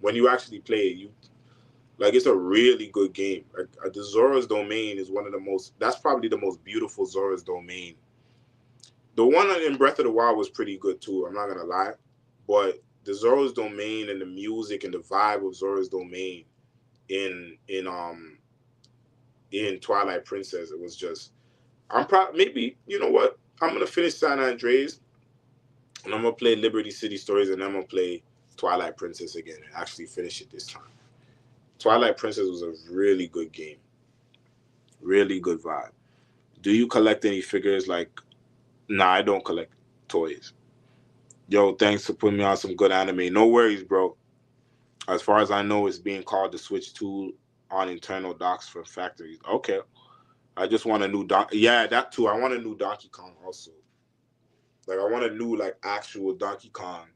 When you actually play it, it's a really good game. The Zora's Domain is one of the most. That's probably the most beautiful Zora's Domain. The one in Breath of the Wild was pretty good too. I'm not gonna lie, but the Zora's Domain and the music and the vibe of Zora's Domain in Twilight Princess, it was just. Maybe you know what? I'm gonna finish San Andreas, and I'm gonna play Liberty City Stories, and I'm gonna play Twilight Princess again and actually finish it this time. Twilight Princess was a really good game, really good vibe. Do you collect any figures? Like, nah, I don't collect. toys. Yo, thanks for putting me on some good anime. No worries, bro. As far as I know, it's being called the Switch 2 on internal docks for factories. Okay. I just want a new Yeah, that too. I want a new Donkey Kong also. Like I want a new like actual Donkey Kong.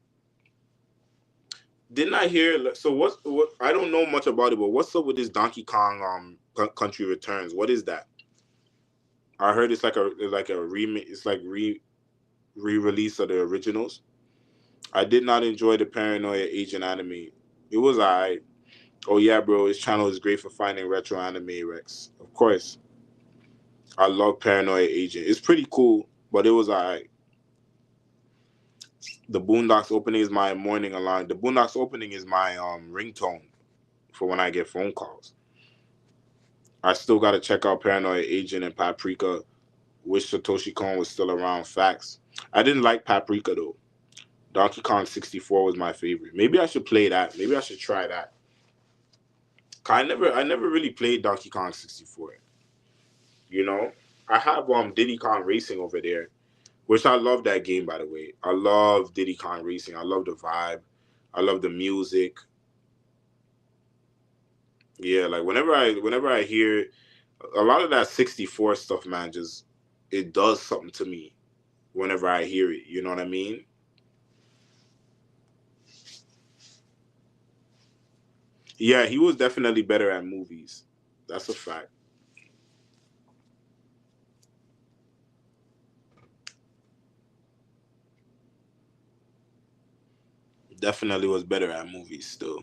Didn't I hear? So what? I don't know much about it, but what's up with this Donkey Kong Country Returns? What is that? I heard it's like a remake. It's like re-release of the originals. I did not enjoy the Paranoia Agent anime. It was alright. Oh yeah, bro, his channel is great for finding retro anime Rex. Of course, I love Paranoia Agent. It's pretty cool, but it was alright. The Boondocks opening is my morning alarm. The Boondocks opening is my ringtone for when I get phone calls. I still gotta check out Paranoia Agent and Paprika. Wish Satoshi Kon was still around. Facts. I didn't like Paprika though. Donkey Kong 64 was my favorite. Maybe I should play that. Maybe I should try that. I never really played Donkey Kong 64. You know, I have Diddy Kong Racing over there, which I love that game by the way. I love Diddy Kong Racing. I love the vibe. I love the music. Yeah, like whenever I hear a lot of that 64 stuff, man, just it does something to me whenever I hear it. You know what I mean? Yeah, he was definitely better at movies. That's a fact. Definitely was better at movies still.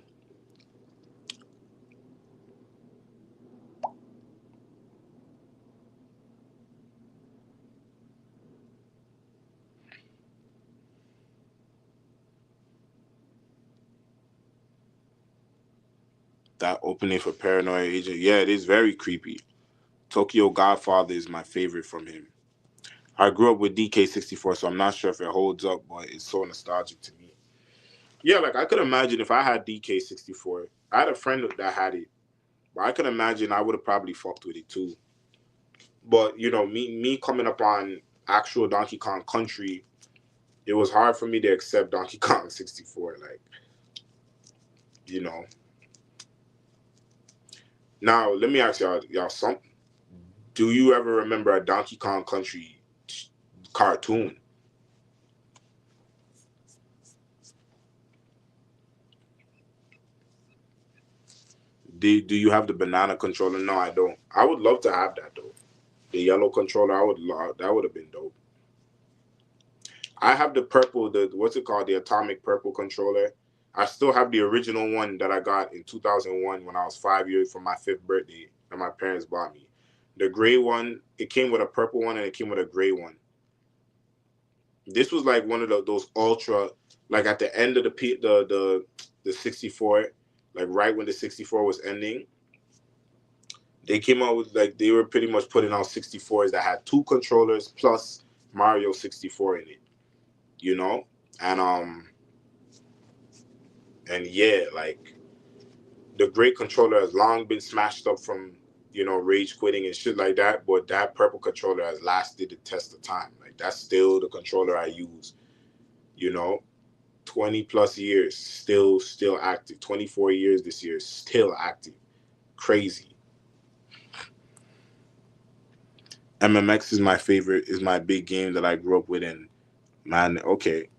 That opening for Paranoia Agent, yeah, it is very creepy. Tokyo Godfather is my favorite from him. I grew up with DK64, so I'm not sure if it holds up, but it's so nostalgic to me. Yeah, like I could imagine if I had DK64. I had a friend that had it, but I could imagine I would have probably fucked with it too. But me coming up on actual Donkey Kong Country, it was hard for me to accept Donkey Kong 64. Like, you know. Now let me ask y'all something. Do you ever remember a Donkey Kong Country cartoon? Do you have the banana controller? No, I don't. I would love to have that though. The yellow controller, I would love. That would have been dope. I have the purple, the what's it called, the atomic purple controller. I still have the original one that I got in 2001 when I was 5 years for my fifth birthday that my parents bought me. The gray one, it came with a purple one and it came with a gray one. This was like one of those ultra, like at the end of the 64, like right when the 64 was ending. They came out with like they were pretty much putting out 64s that had two controllers plus Mario 64 in it, you know? And yeah, like the great controller has long been smashed up from, rage quitting and shit like that, but that purple controller has lasted the test of time. Like that's still the controller I use, you know? 20 plus years, still active. 24 years this year, still active. Crazy. MMX is my favorite, is my big game that I grew up with. And man, okay.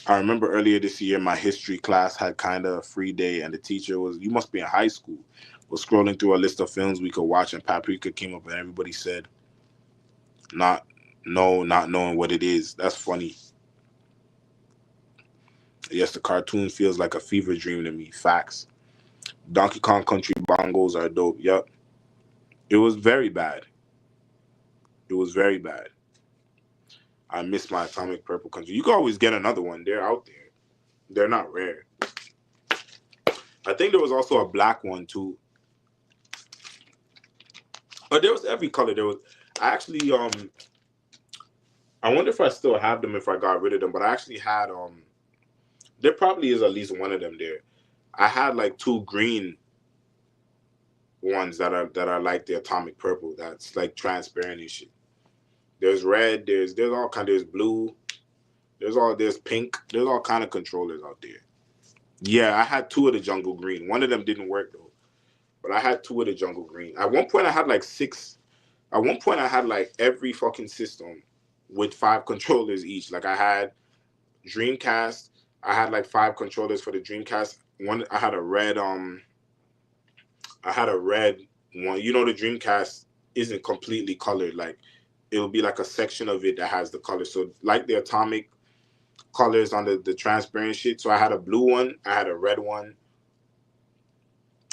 I remember earlier this year, my history class had kind of a free day, and the teacher was, you must be in high school, was scrolling through a list of films we could watch, and Paprika came up, and everybody said, not, no, not knowing what it is. That's funny. Yes, the cartoon feels like a fever dream to me. Facts. Donkey Kong Country bongos are dope. Yep. It was very bad. It was very bad. I miss my Atomic Purple Country. You can always get another one. They're out there. They're not rare. I think there was also a black one too. But there was every color. There was. I actually I wonder if I still have them if I got rid of them. But I actually had there probably is at least one of them there. I had like two green ones that are like the Atomic Purple. That's like transparent and shit. There's red. There's all kind. There's blue. There's pink. There's all kind of controllers out there. Yeah, I had two of the jungle green. One of them didn't work though, but I had two of the jungle green. At one point, I had like six. At one point, I had like every fucking system with five controllers each. Like I had Dreamcast. I had like five controllers for the Dreamcast. One, I had a red. I had a red one. You know, the Dreamcast isn't completely colored. Like it'll be like a section of it that has the color. So like the atomic colors on the transparent shit. So I had a blue one, I had a red one,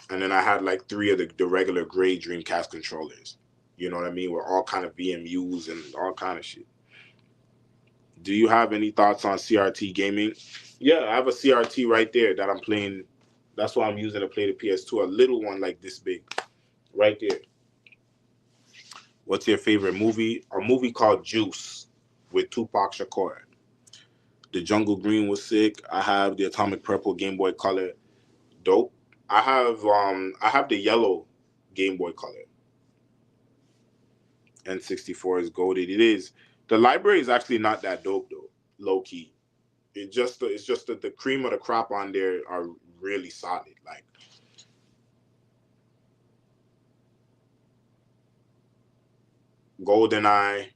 and then I had like three of the regular gray Dreamcast controllers. You know what I mean? With all kind of VMUs and all kind of shit. Do you have any thoughts on CRT gaming? Yeah, I have a CRT right there that I'm playing. That's what I'm using to play the PS2. A little one like this big, right there. What's your favorite movie? A movie called Juice with Tupac Shakur. The Jungle Green was sick. I have the Atomic Purple Game Boy Color. Dope. I have the yellow Game Boy Color. N64 is goaded. It is. The library is actually not that dope though. Low key. It's just that the cream of the crop on there are really solid. Like GoldenEye,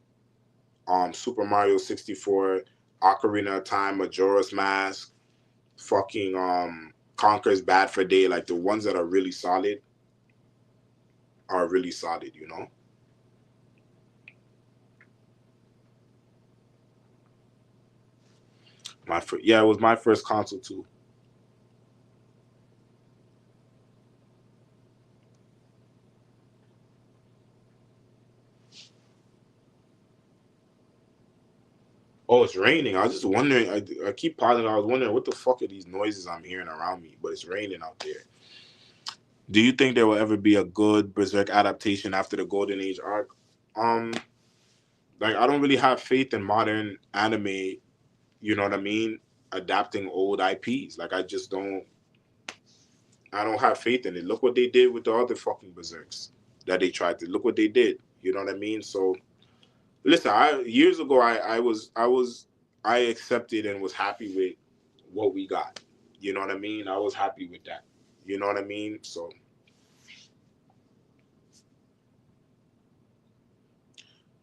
Super Mario 64, Ocarina of Time, Majora's Mask, fucking Conker's Bad for Day. Like the ones that are really solid, you know? Yeah, it was my first console too. Oh, it's raining. I was just wondering. I keep pausing. I was wondering what the fuck are these noises I'm hearing around me, but it's raining out there. Do you think there will ever be a good Berserk adaptation after the Golden Age arc? Um, like I don't really have faith in modern anime. You know what I mean? Adapting old IPs. Like I just don't. I don't have faith in it. Look what they did with the other fucking Berserks that they tried to. Look what they did. You know what I mean? So listen, years ago I accepted and was happy with what we got. You know what I mean? I was happy with that. You know what I mean? So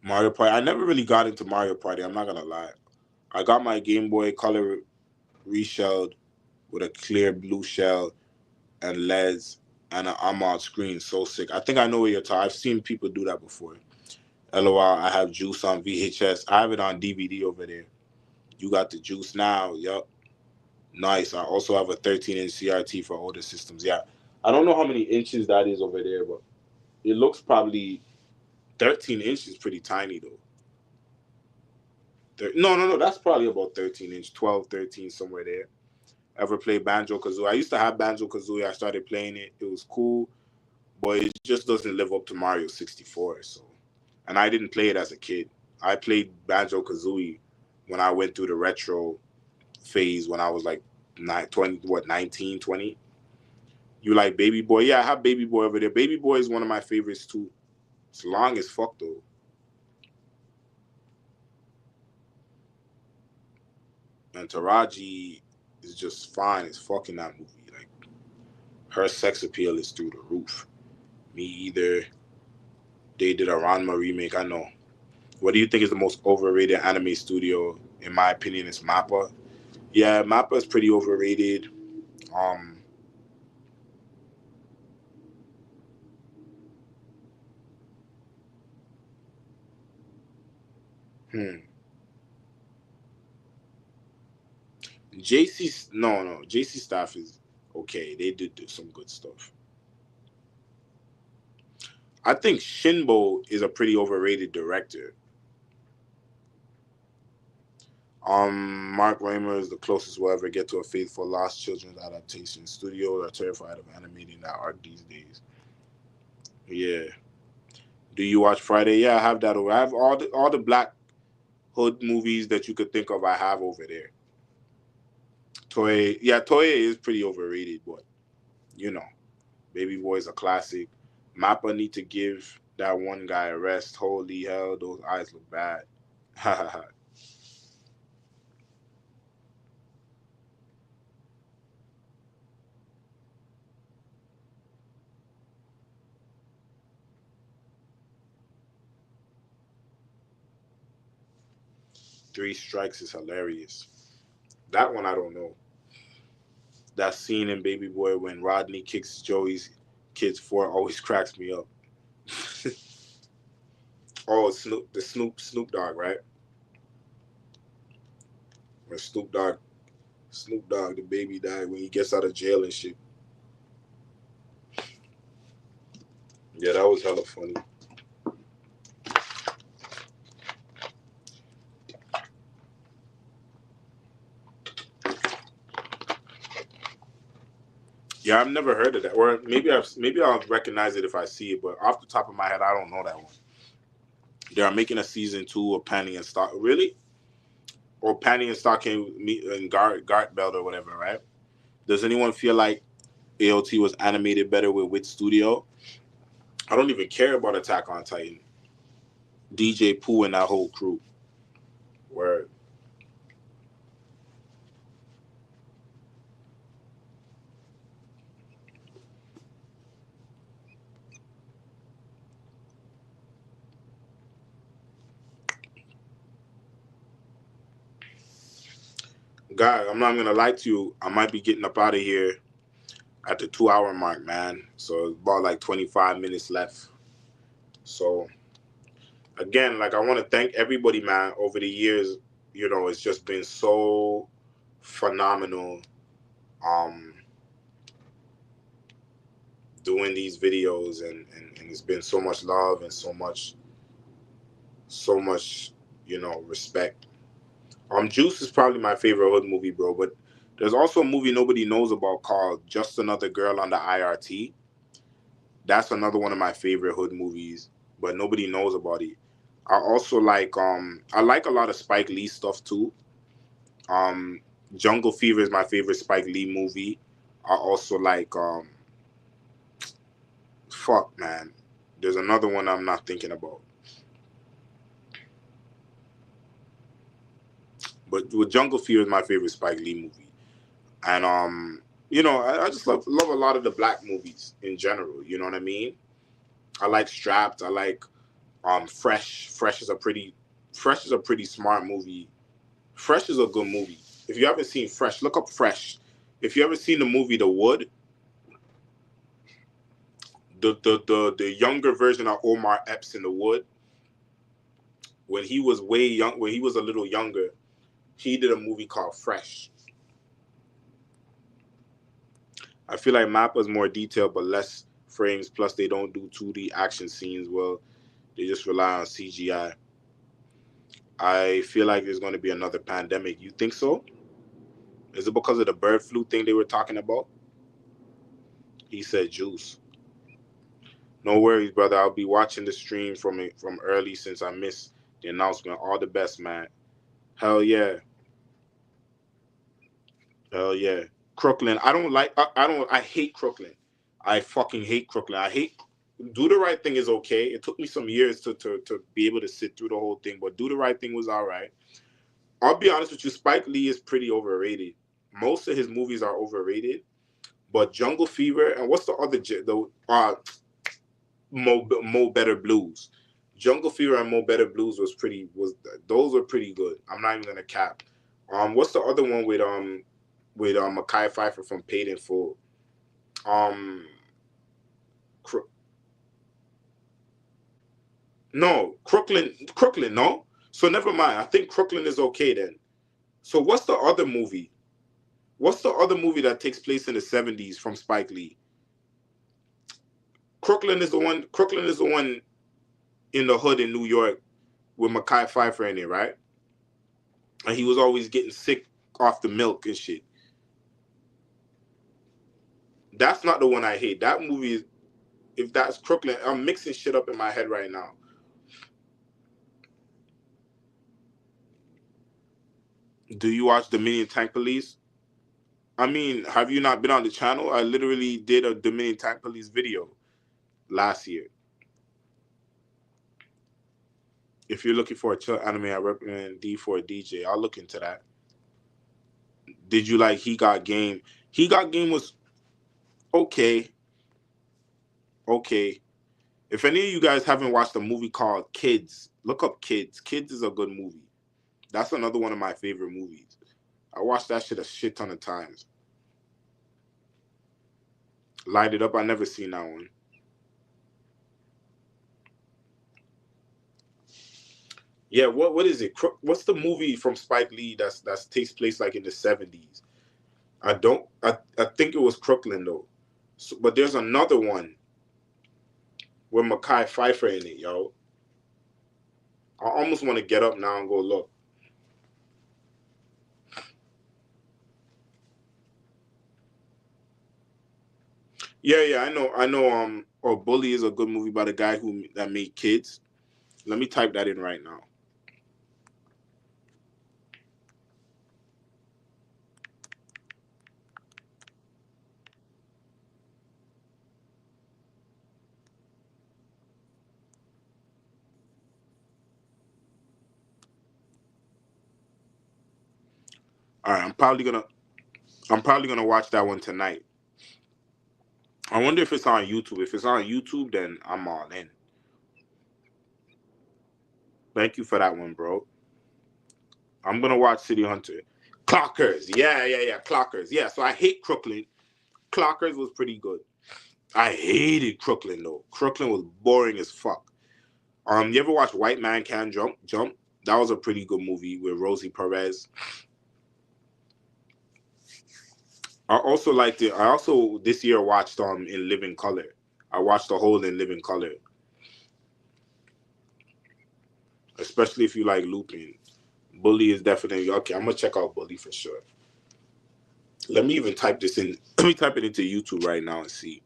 Mario Party. I never really got into Mario Party. I'm not gonna lie. I got my Game Boy Color reshelled with a clear blue shell and LEDs and an AMOLED screen. So sick. I think I know what you're talking. I've seen people do that before. LOL. I have Juice on VHS. I have it on DVD over there. You got the Juice now. Yup. Nice. I also have a 13-inch CRT for older systems. Yeah. I don't know how many inches that is over there, but it looks probably 13 inches pretty tiny though. No. That's probably about 13 inch, 12, 13, somewhere there. Ever play Banjo Kazooie? I used to have Banjo Kazooie. I started playing it. It was cool, but it just doesn't live up to Mario 64. So, and I didn't play it as a kid. I played Banjo Kazooie when I went through the retro phase when I was like 19, 20. You like Baby Boy? Yeah, I have Baby Boy over there. Baby Boy is one of my favorites too. It's long as fuck though. And Taraji is just fine as fuck in that movie. Like her sex appeal is through the roof. Me either. They did a Ranma remake. I know. What do you think is the most overrated anime studio? In my opinion, it's Mappa. Yeah, Mappa is pretty overrated. Um, hmm. JC, no. JC staff is okay. They did do some good stuff. I think Shinbo is a pretty overrated director. Mark Raymer is the closest we'll ever get to a faithful Lost Children's adaptation. Studios are terrified of animating that art these days. Yeah. Do you watch Friday? Yeah, I have that over. I have all the Black Hood movies that you could think of. I have over there. Toy, yeah, Toy is pretty overrated, but you know, Baby Boy is a classic. Mappa need to give. That one guy arrest. Holy hell, those eyes look bad. Three Strikes is hilarious. That one I don't know. That scene in Baby Boy when Rodney kicks Joey's kids for always cracks me up. Oh, Snoop Dogg, right? When Snoop Dogg, the baby died when he gets out of jail and shit. Yeah, that was hella funny. Yeah, I've never heard of that, or maybe I'll recognize it if I see it, but off the top of my head, I don't know that one. They are making a season 2 of Penny and Stock. Really? Or Penny and Stock came meet and Gart Belt or whatever, right? Does anyone feel like AOT was animated better with Wit Studio? I don't even care about Attack on Titan. DJ Pooh and that whole crew. Where guy, I'm not gonna lie to you. I might be getting up out of here at the 2 hour mark, man. So it's about like 25 minutes left. So again, like I want to thank everybody, man. Over the years, it's just been so phenomenal. Um, Doing these videos and it's been so much love and so much, respect. Juice is probably my favorite hood movie, bro. But there's also a movie nobody knows about called Just Another Girl on the IRT. That's another one of my favorite hood movies, but nobody knows about it. I like a lot of Spike Lee stuff too. Um, Jungle Fever is my favorite Spike Lee movie. I also like fuck man. There's another one I'm not thinking about. But with Jungle Fever is my favorite Spike Lee movie. And I just love a lot of the black movies in general. You know what I mean? I like Strapped. I like Fresh. Fresh is a pretty smart movie. Fresh is a good movie. If you haven't seen Fresh, look up Fresh. If you ever seen the movie The Wood, the younger version of Omar Epps in The Wood, when he was way young, when he was a little younger, he did a movie called Fresh. I feel like Mappa's more detailed but less frames. Plus, they don't do 2D action scenes well. They just rely on CGI. I feel like there's going to be another pandemic. You think so? Is it because of the bird flu thing they were talking about? He said juice. No worries, brother. I'll be watching the stream from early since I missed the announcement. All the best, man. Hell yeah. Hell yeah. Crooklyn. I don't like. I hate Crooklyn. I fucking hate Crooklyn. I hate. Do the Right Thing is okay. It took me some years to be able to sit through the whole thing, but Do the Right Thing was all right. I'll be honest with you. Spike Lee is pretty overrated. Most of his movies are overrated, but Jungle Fever and what's the other Mo Better Blues. Jungle Fever and Mo Better Blues was those were pretty good. I'm not even gonna cap. What's the other one with Mekhi Phifer from Paid in Full? Um, Cro- no, Crooklyn, no. So never mind. I think Crooklyn is okay then. So what's the other movie? What's the other movie that takes place in the 70s from Spike Lee? Crooklyn is the one. Crooklyn is the one in the hood in New York with Mekhi Phifer in it, right? And he was always getting sick off the milk and shit. That's not the one I hate. That movie is, if that's Crooklyn, I'm mixing shit up in my head right now. Do you watch Dominion Tank Police? I mean, have you not been on the channel? I literally did a Dominion Tank Police video last year. If you're looking for a chill anime, I recommend D for a DJ. I'll look into that. Did you like He Got Game? He Got Game was okay. Okay. If any of you guys haven't watched a movie called Kids, look up Kids. Kids is a good movie. That's another one of my favorite movies. I watched that shit a shit ton of times. Light It Up, I never seen that one. Yeah, what is it? What's the movie from Spike Lee that takes place like in the 70s? I think it was Crooklyn though. So, but there's another one with Mekhi Phifer in it, yo. I almost want to get up now and go look. Yeah, I know. Oh, Bully is a good movie by the guy that made Kids. Let me type that in right now. All right, I'm probably gonna watch that one tonight. I wonder if it's on YouTube. If it's on YouTube, then I'm all in. Thank you for that one, bro. I'm gonna watch City Hunter. Clockers, yeah. Clockers, yeah. So I hate Crooklyn. Clockers was pretty good. I hated Crooklyn though. Crooklyn was boring as fuck. You ever watch White Man Can Jump? Jump. That was a pretty good movie with Rosie Perez. I also liked it. I also this year watched In Living Color. I watched the whole In Living Color, especially if you like Lupin. Bully is definitely okay. I'm gonna check out Bully for sure. Let me even type this in. Let me type it into YouTube right now and see.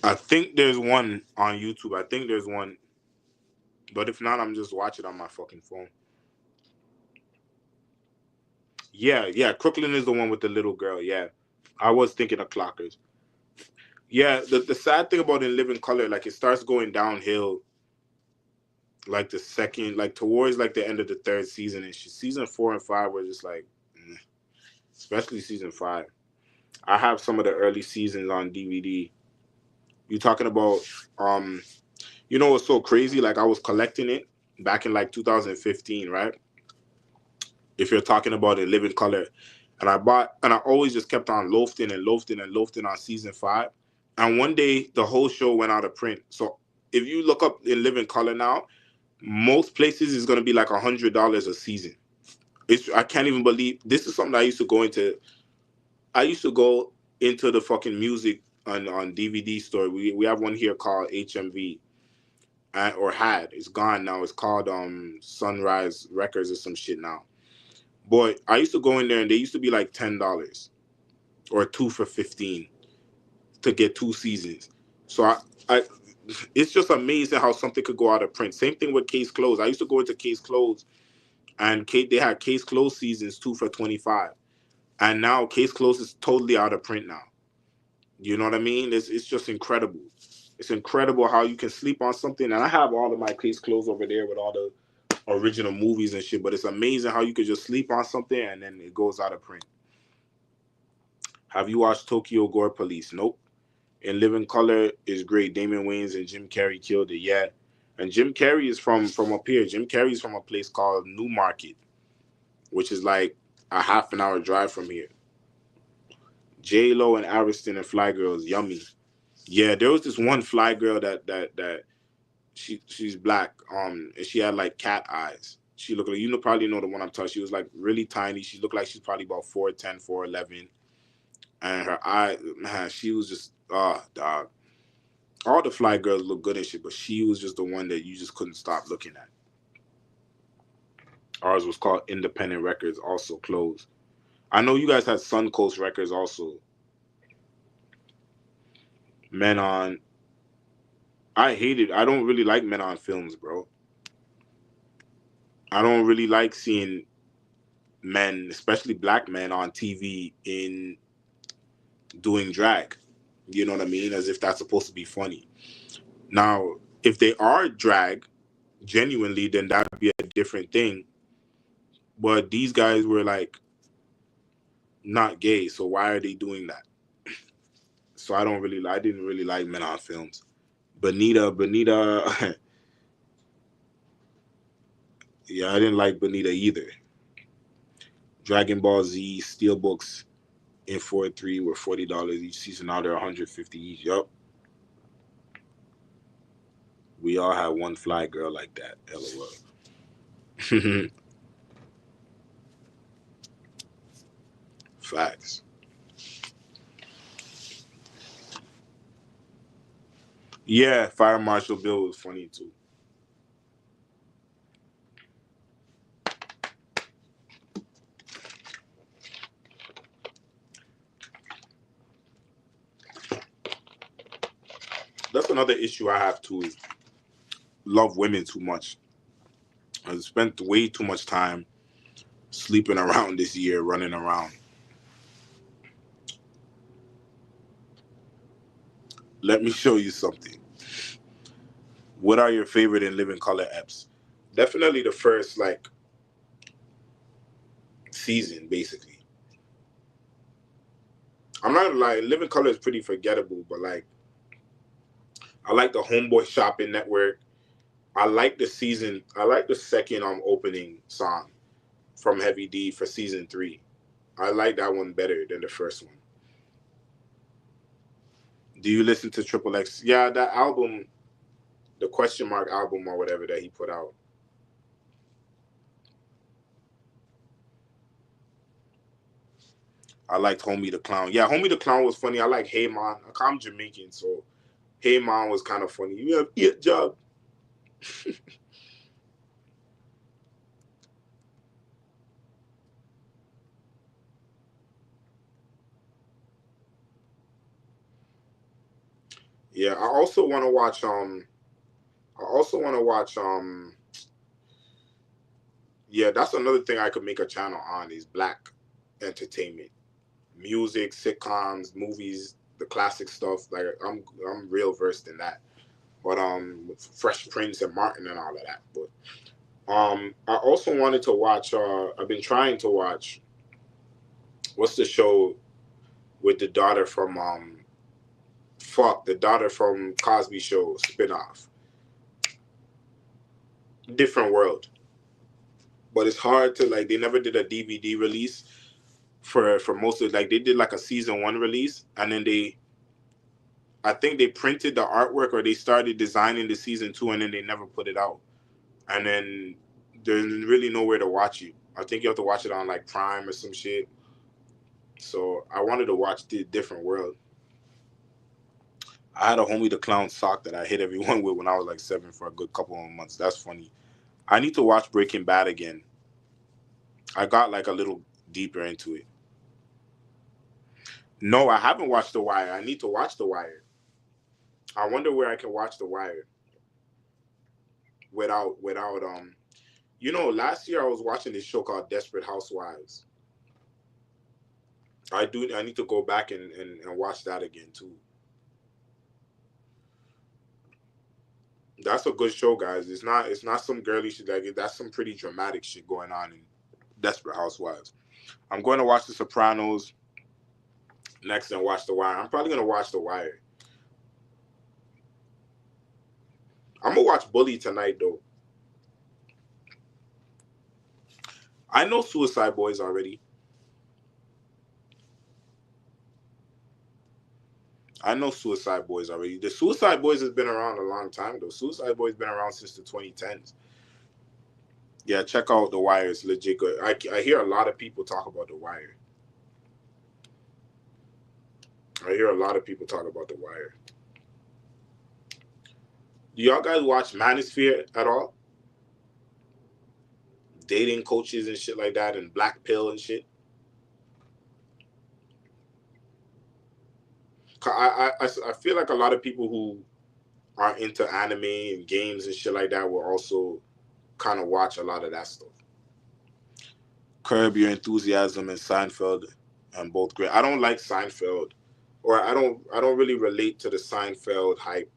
I think there's one on YouTube. I think there's one, but if not, I'm just watching on my fucking phone. Yeah. Crooklyn is the one with the little girl. Yeah, I was thinking of Clockers. Yeah, the sad thing about In Living Color, like it starts going downhill, like the second, like towards like the end of the third season, and season 4 and 5 were just like, especially season 5. I have some of the early seasons on DVD. You talking about, um, what's so crazy? Like I was collecting it back in like 2015, right? If you're talking about In Living Color, and I always just kept on loafing and loafing and loafing on season 5. And one day the whole show went out of print. So if you look up In Living Color now, most places is gonna be like $100 a season. I can't even believe this is something I used to go into. I used to go into the fucking music on DVD store. We have one here called HMV, or had. It's gone now. It's called Sunrise Records or some shit now. Boy, I used to go in there and they used to be like $10 or two for 15 to get 2 seasons. So I it's just amazing how something could go out of print. Same thing with Case Closed. I used to go into Case Closed and they had Case Closed seasons 2 for 25, and now Case Closed is totally out of print now. You know what I mean? It's just incredible. It's incredible how you can sleep on something. And I have all of my Case Closed over there with all the original movies and shit. But it's amazing how you could just sleep on something and then it goes out of print. Have you watched Tokyo Gore Police? Nope. In Living Color is great. Damon Wayans and Jim Carrey killed it. Yeah. And Jim Carrey is from up here. Jim Carrey is from a place called Newmarket, which is like a half an hour drive from here. J Lo and Ariston and Fly Girls, yummy. Yeah, there was this one Fly Girl that she's black, and she had like cat eyes. She looked like, probably know the one I'm talking. She was like really tiny. She looked like she's probably about 4'10", 4'11", and her eye, man, she was just dog. All the Fly Girls look good and shit, but she was just the one that you just couldn't stop looking at. Ours was called Independent Records, also closed. I know you guys had Suncoast Records also. Men on. I hate it. I don't really like men on films, bro. I don't really like seeing men, especially black men, on TV in doing drag. You know what I mean? As if that's supposed to be funny. Now, if they are drag genuinely, then that would be a different thing. But these guys were like not gay, so why are they doing that? So I didn't really like men on films. Bonita, yeah, I didn't like Bonita either. Dragon Ball Z Steelbooks in 4-3 were $40 each season. Now they're 150 each. Yup. We all had one fly girl like that. LOL. Facts. Yeah, Fire Marshal Bill was funny too. That's another issue I have too. Is love women too much. I spent way too much time sleeping around this year, running around. Let me show you something. What are your favorite in Living Color eps? Definitely the first like season, basically. I'm not gonna lie, Living Color is pretty forgettable, but like I like the Homeboy Shopping Network. I like the season. I like the second opening song from Heavy D for season 3. I like that one better than the first one. Do you listen to Triple X? Yeah, that album, the question mark album or whatever that he put out. I liked Homie the Clown. Yeah, Homie the Clown was funny. I like Hey Man. I'm Jamaican, so Hey Man was kind of funny. You have your job. Yeah, I also want to watch I also want to watch yeah, that's another thing I could make a channel on is black entertainment. Music, sitcoms, movies, the classic stuff. Like I'm real versed in that. But Fresh Prince and Martin and all of that. But I also wanted to watch I've been trying to watch what's the show with the daughter from the daughter from Cosby Show spinoff. Different World. But it's hard to like they never did a DVD release for most of like they did like a season 1 release and then they I think they printed the artwork or they started designing the season 2 and then they never put it out. And then there's really nowhere to watch it. I think you have to watch it on like Prime or some shit. So I wanted to watch the Different World. I had a Homie the Clown sock that I hit everyone with when I was like 7 for a good couple of months. That's funny. I need to watch Breaking Bad again. I got like a little deeper into it. No, I haven't watched The Wire. I need to watch The Wire. I wonder where I can watch The Wire without last year I was watching this show called Desperate Housewives. I need to go back and watch that again too. That's a good show, guys. It's not some girly shit like it. That's some pretty dramatic shit going on in Desperate Housewives. I'm going to watch The Sopranos next and watch The Wire. I'm probably gonna watch The Wire. I'm gonna watch Bully tonight though. I know Suicide Boys already. I know Suicide Boys already. The Suicide Boys has been around a long time though. Suicide Boys been around since the 2010s. Yeah, check out The Wire. It's legit good. I hear a lot of people talk about The Wire. I hear a lot of people talk about The Wire. Do y'all guys watch Manosphere at all? dating coaches and shit like that, and black pill and shit. I feel like a lot of people who are into anime and games and shit like that will also kind of watch a lot of that stuff. Curb Your Enthusiasm and Seinfeld, and both great. I don't like Seinfeld, or I don't really relate to the Seinfeld hype.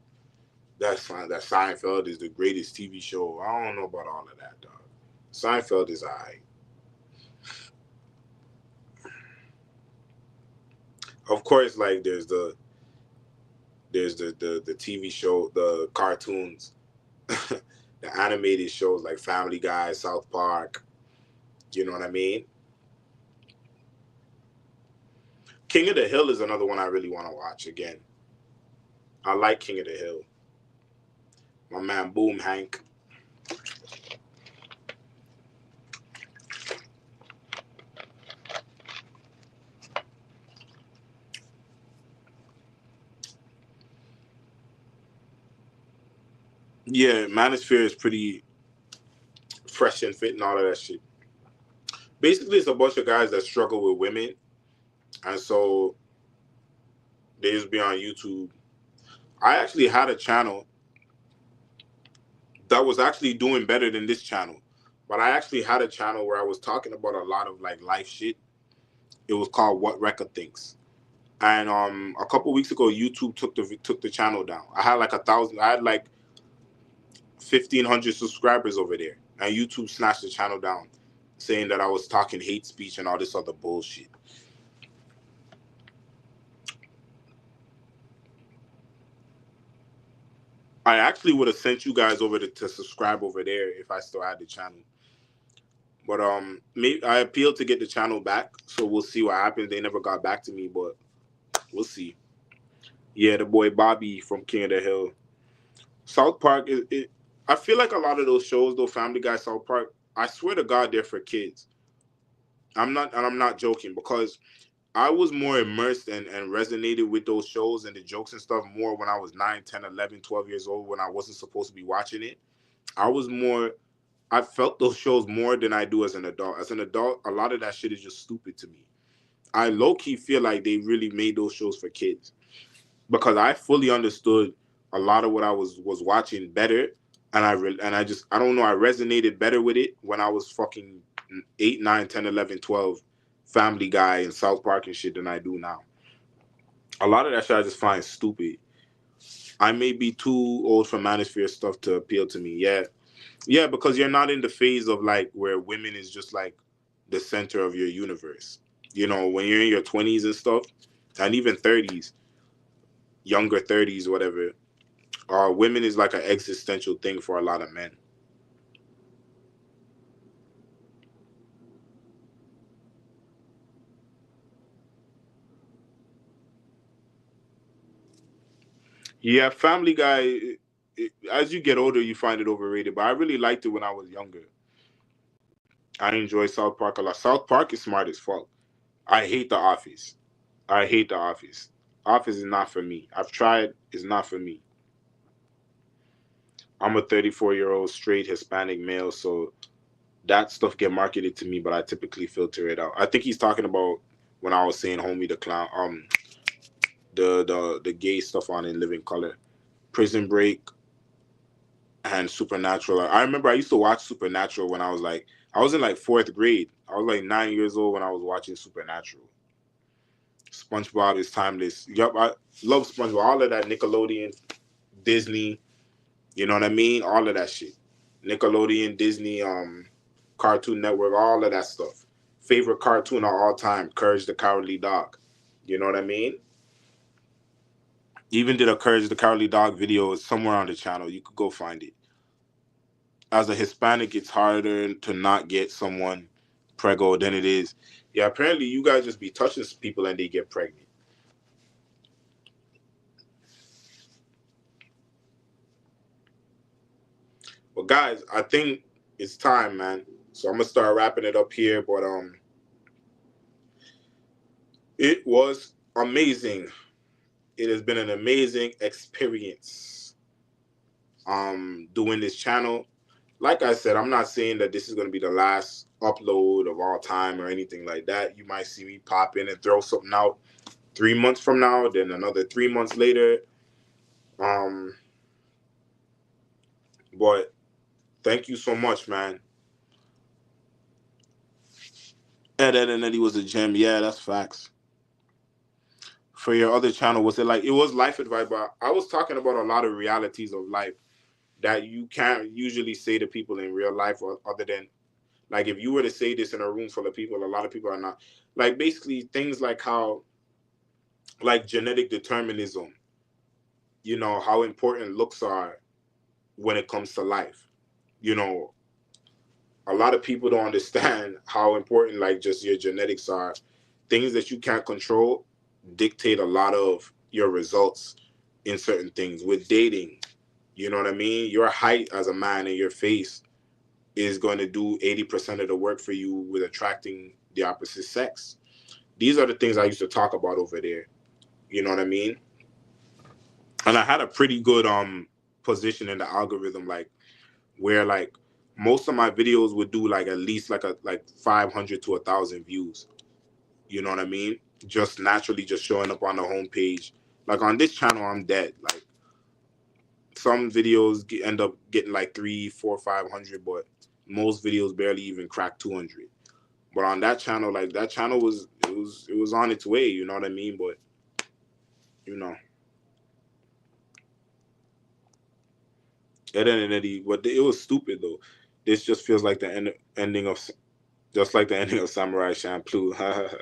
That Seinfeld is the greatest TV show. I don't know about all of that, dog. Seinfeld is alright. Of course, like there's the TV show, the cartoons, the animated shows like Family Guy, South Park. You know what I mean? King of the Hill is another one I really want to watch again. I like King of the Hill. My man Boom Hank. Yeah, Manosphere is pretty fresh and fit and all of that shit. Basically, it's a bunch of guys that struggle with women, and so they just be on YouTube. I actually had a channel that was actually doing better than this channel, but I actually had a channel where I was talking about a lot of like life shit. It was called What Record Thinks, and a couple weeks ago, YouTube took the channel down. I had like 1,000. I had like 1,500 subscribers over there, and YouTube snatched the channel down, saying that I was talking hate speech and all this other bullshit. I actually would have sent you guys over to subscribe over there if I still had the channel. But maybe I appealed to get the channel back, so we'll see what happens. They never got back to me, but we'll see. Yeah, the boy Bobby from King of the Hill. South Park I feel like a lot of those shows, though, Family Guy, South Park, I swear to God, they're for kids. I'm not joking, because I was more immersed and resonated with those shows and the jokes and stuff more when I was 9, 10, 11, 12 years old, when I wasn't supposed to be watching it. I felt those shows more than I do as an adult. As an adult, a lot of that shit is just stupid to me. I low-key feel like they really made those shows for kids, because I fully understood a lot of what I was watching better, and I don't know, I resonated better with it when I was fucking 8, 9, 10, 11, 12, Family Guy and South Park and shit than I do now. A lot of that shit I just find stupid. I may be too old for Manosphere stuff to appeal to me. Yeah, because you're not in the phase of like where women is just like the center of your universe. You know, when you're in your 20s and stuff, and even 30s, younger 30s, whatever, women is like an existential thing for a lot of men. Yeah, Family Guy, as you get older, you find it overrated, but I really liked it when I was younger. I enjoy South Park a lot. South Park is smart as fuck. I hate The Office. I hate The Office. Office is not for me. I've tried. It's not for me. I'm a 34-year-old straight Hispanic male, so that stuff get marketed to me, but I typically filter it out. I think he's talking about when I was saying Homie the Clown, the gay stuff on In Living Color, Prison Break, and Supernatural. I remember I used to watch Supernatural when I was in like 4th grade. I was like 9 years old when I was watching Supernatural. SpongeBob is timeless. Yup, I love SpongeBob. All of that Nickelodeon, Disney, you know what I mean? All of that shit. Nickelodeon, Disney, Cartoon Network, all of that stuff. Favorite cartoon of all time, Courage the Cowardly Dog. You know what I mean? Even did a Courage the Cowardly Dog video somewhere on the channel. You could go find it. As a Hispanic, it's harder to not get someone preggo than it is. Yeah, apparently you guys just be touching people and they get pregnant. Well, guys, I think it's time, man. So I'm gonna start wrapping it up here. But it was amazing. It has been an amazing experience doing this channel. like I said, I'm not saying that this is going to be the last upload of all time or anything like that. You might see me pop in and throw something out 3 months from now, then another 3 months later. Um, but thank you so much, man. Ed and Eddie was a gem. Yeah, that's facts. For your other channel, was it like it was life advice? But I was talking about a lot of realities of life that you can't usually say to people in real life, or other than like if you were to say this in a room full of people, a lot of people are not like basically things like how like genetic determinism, how important looks are when it comes to life. You know, a lot of people don't understand how important like just your genetics are. Things that you can't control dictate a lot of your results in certain things. With dating, you know what I mean? Your height as a man and your face is going to do 80% of the work for you with attracting the opposite sex. These are the things I used to talk about over there. You know what I mean? And I had a pretty good position in the algorithm, like where like most of my videos would do like at least like 500 to 1,000 views. You know what I mean? Just naturally just showing up on the homepage. Like on this channel, I'm dead. Like some videos end up getting like 3, 4, 500, but most videos barely even crack 200. But on that channel, like that channel was on its way. You know what I mean? But you know, it ended Eddie. But it was stupid though. This just feels like the ending of just like the ending of Samurai Champloo.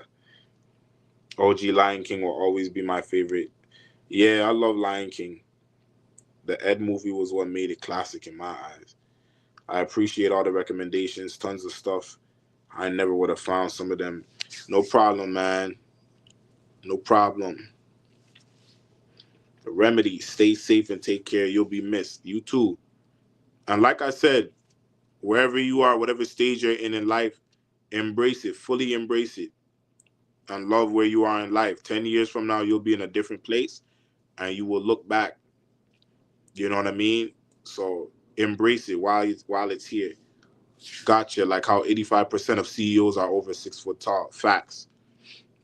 OG Lion King will always be my favorite. Yeah, I love Lion King. The Ed movie was what made it classic in my eyes. I appreciate all the recommendations, tons of stuff. I never would have found some of them. No problem, man. No problem. The remedy, stay safe and take care. You'll be missed. You too. And like I said, wherever you are, whatever stage you're in life, embrace it. Fully embrace it. And love where you are in life. 10 years from now, you'll be in a different place and you will look back. You know what I mean? So embrace it while it's here. Gotcha. Like how 85% of CEOs are over 6 foot tall. Facts.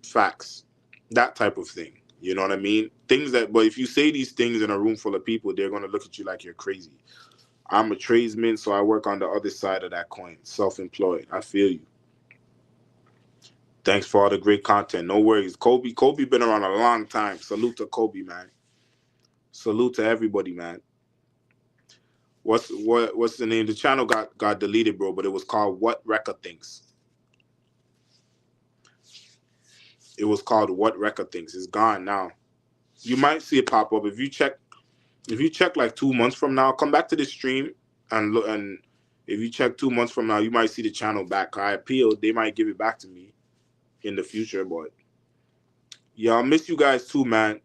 Facts. That type of thing. You know what I mean? Things that, but if you say these things in a room full of people, they're going to look at you like you're crazy. I'm a tradesman, so I work on the other side of that coin. Self-employed. I feel you. Thanks for all the great content. No worries. Kobe been around a long time. Salute to Kobe, man. Salute to everybody, man. What's the name? The channel got deleted, bro, but it was called What Record Thinks. It was called What Record Thinks. It's gone now. You might see it pop up if you check like 2 months from now. Come back to the stream and look. And if you check 2 months from now, you might see the channel back. I appealed. They might give it back to me in the future, but yeah, I miss you guys too, man.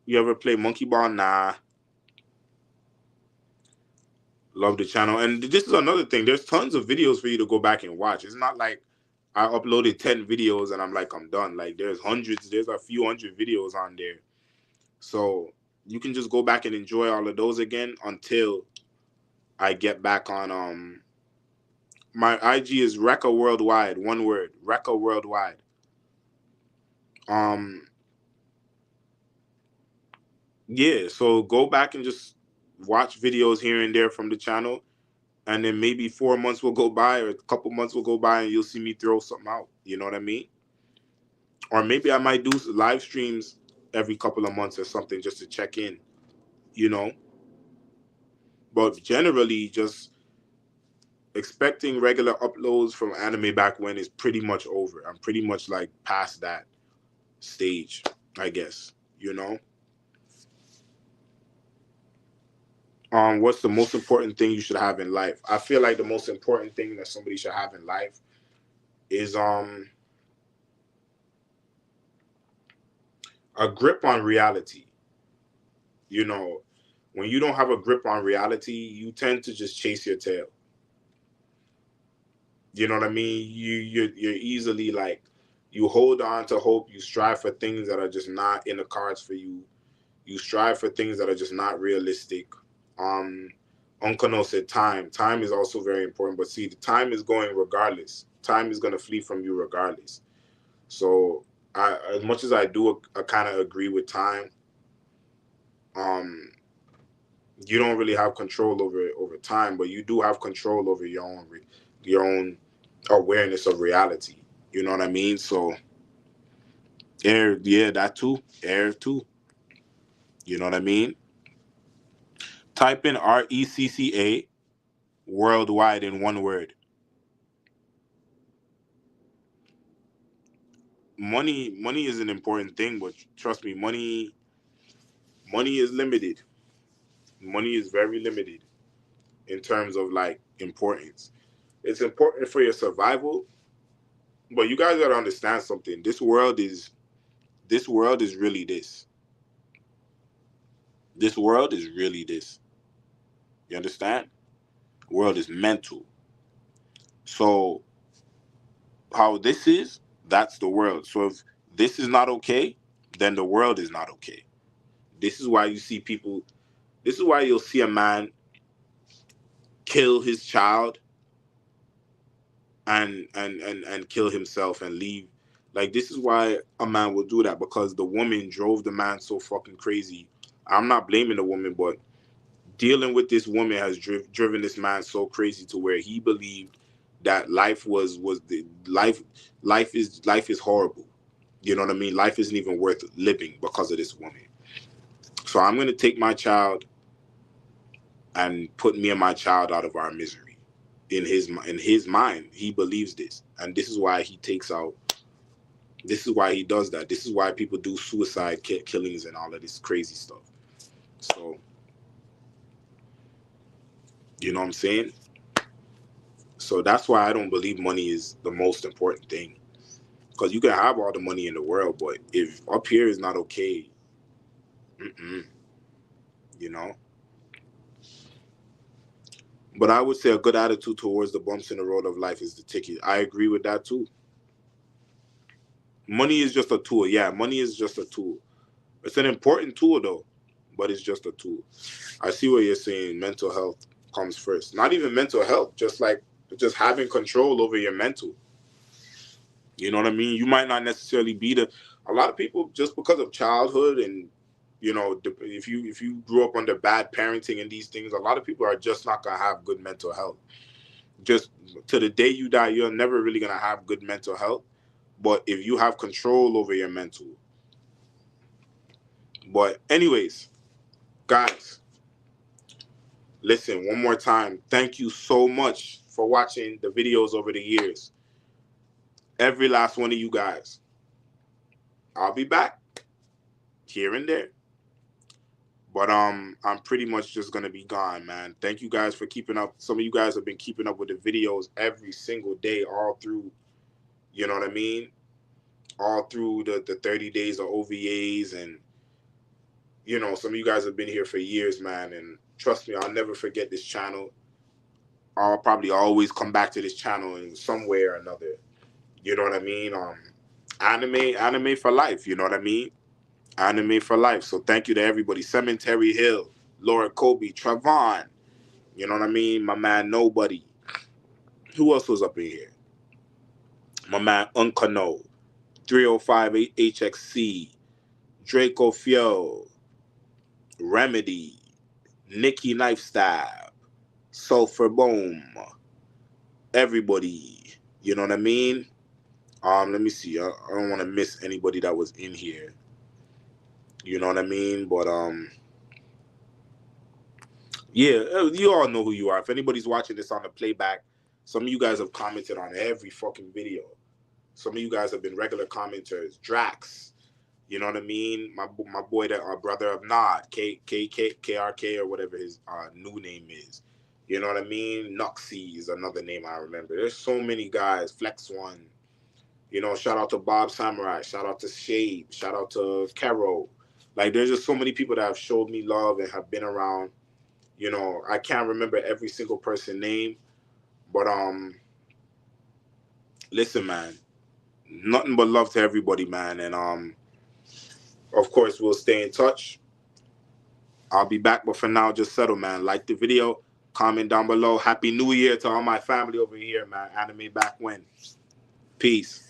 You ever play Monkey Ball? Nah. Love the channel. And this is another thing. There's tons of videos for you to go back and watch. It's not like I uploaded 10 videos and I'm like, I'm done. Like there's a few hundred videos on there. So you can just go back and enjoy all of those again until I get back on my IG is Rekka Worldwide, one word, Rekka Worldwide. Um yeah, so go back and just watch videos here and there from the channel, and then maybe 4 months will go by or a couple months will go by and you'll see me throw something out. You know what I mean? Or maybe I might do live streams every couple of months or something just to check in, you know. But generally, just expecting regular uploads from Anime Back When is pretty much over. I'm pretty much like past that stage, I guess, you know. What's the most important thing you should have in life? I feel like the most important thing that somebody should have in life is a grip on reality. You know, when you don't have a grip on reality, you tend to just chase your tail. You know what I mean? You're easily like, you hold on to hope. You strive for things that are just not in the cards for you. You strive for things that are just not realistic. Um, Unkano said time. Time is also very important, but see, the time is going regardless. Time is going to flee from you regardless. So, as much as I do, I kind of agree with time. Um, you don't really have control over time, but you do have control over your own awareness of reality. You know what I mean? So, air, yeah, that too, air too. You know what I mean? Type in RECCA worldwide in one word. Money is an important thing, but trust me, money is limited. Money is very limited in terms of like importance. It's important for your survival, but you guys gotta understand something. This world is really this. This world is really this. You understand? The world is mental. So how this is, that's the world. So if this is not okay, then the world is not okay. This is why you see people. This is why you'll see a man kill his child and kill himself and leave. Like, this is why a man will do that, because the woman drove the man so fucking crazy. I'm not blaming the woman, but dealing with this woman has driven this man so crazy to where he believed that life is horrible. You know what I mean? Life isn't even worth living because of this woman. So I'm gonna take my child and put me and my child out of our misery. In his mind, he believes this, and this is why he takes out. This is why he does that. This is why people do suicide killings and all of this crazy stuff. So, you know what I'm saying? So that's why I don't believe money is the most important thing. Because you can have all the money in the world, but if up here is not okay, mm-mm, you know. But I would say a good attitude towards the bumps in the road of life is the ticket. I agree with that too. Money is just a tool. Yeah, money is just a tool. It's an important tool though, but it's just a tool. I see what you're saying. Mental health comes first. Not even mental health, just having control over your mental. You know what I mean? You might not necessarily be a lot of people, just because of childhood and, if you grew up under bad parenting and these things, a lot of people are just not gonna have good mental health. Just to the day you die, you're never really gonna have good mental health. But if you have control over your mental. But anyways, guys, listen, one more time. Thank you so much for watching the videos over the years. Every last one of you guys. I'll be back here and there. But I'm pretty much just gonna be gone, man. Thank you guys for keeping up. Some of you guys have been keeping up with the videos every single day, all through, you know what I mean? All through the 30 days of OVAs, and some of you guys have been here for years, man. And trust me, I'll never forget this channel. I'll probably always come back to this channel in some way or another. You know what I mean? Anime for life. You know what I mean? Anime for life. So thank you to everybody. Cemetery Hill, Laura Kobe, Travon. You know what I mean? My man Nobody. Who else was up in here? My man Unkano, 305 HXC, Draco Fio, Remedy, Nikki Knife Stab, Sulfur Boom. Everybody. You know what I mean? Let me see. I don't want to miss anybody that was in here. You know what I mean? But yeah, you all know who you are. If anybody's watching this on the playback, some of you guys have commented on every fucking video. Some of you guys have been regular commenters. Drax, you know what I mean? My boy, that our brother of Nod, KRK or whatever his new name is. You know what I mean? Nuxie is another name I remember. There's so many guys. Flex One. Shout out to Bob Samurai. Shout out to Shade. Shout out to Caro. Like, there's just so many people that have showed me love and have been around. I can't remember every single person name, but listen, man, nothing but love to everybody, man. And of course, we'll stay in touch. I'll be back, but for now, just settle, man. Like the video, Comment down below. Happy New Year to all my family over here, man. Anime back when. Peace.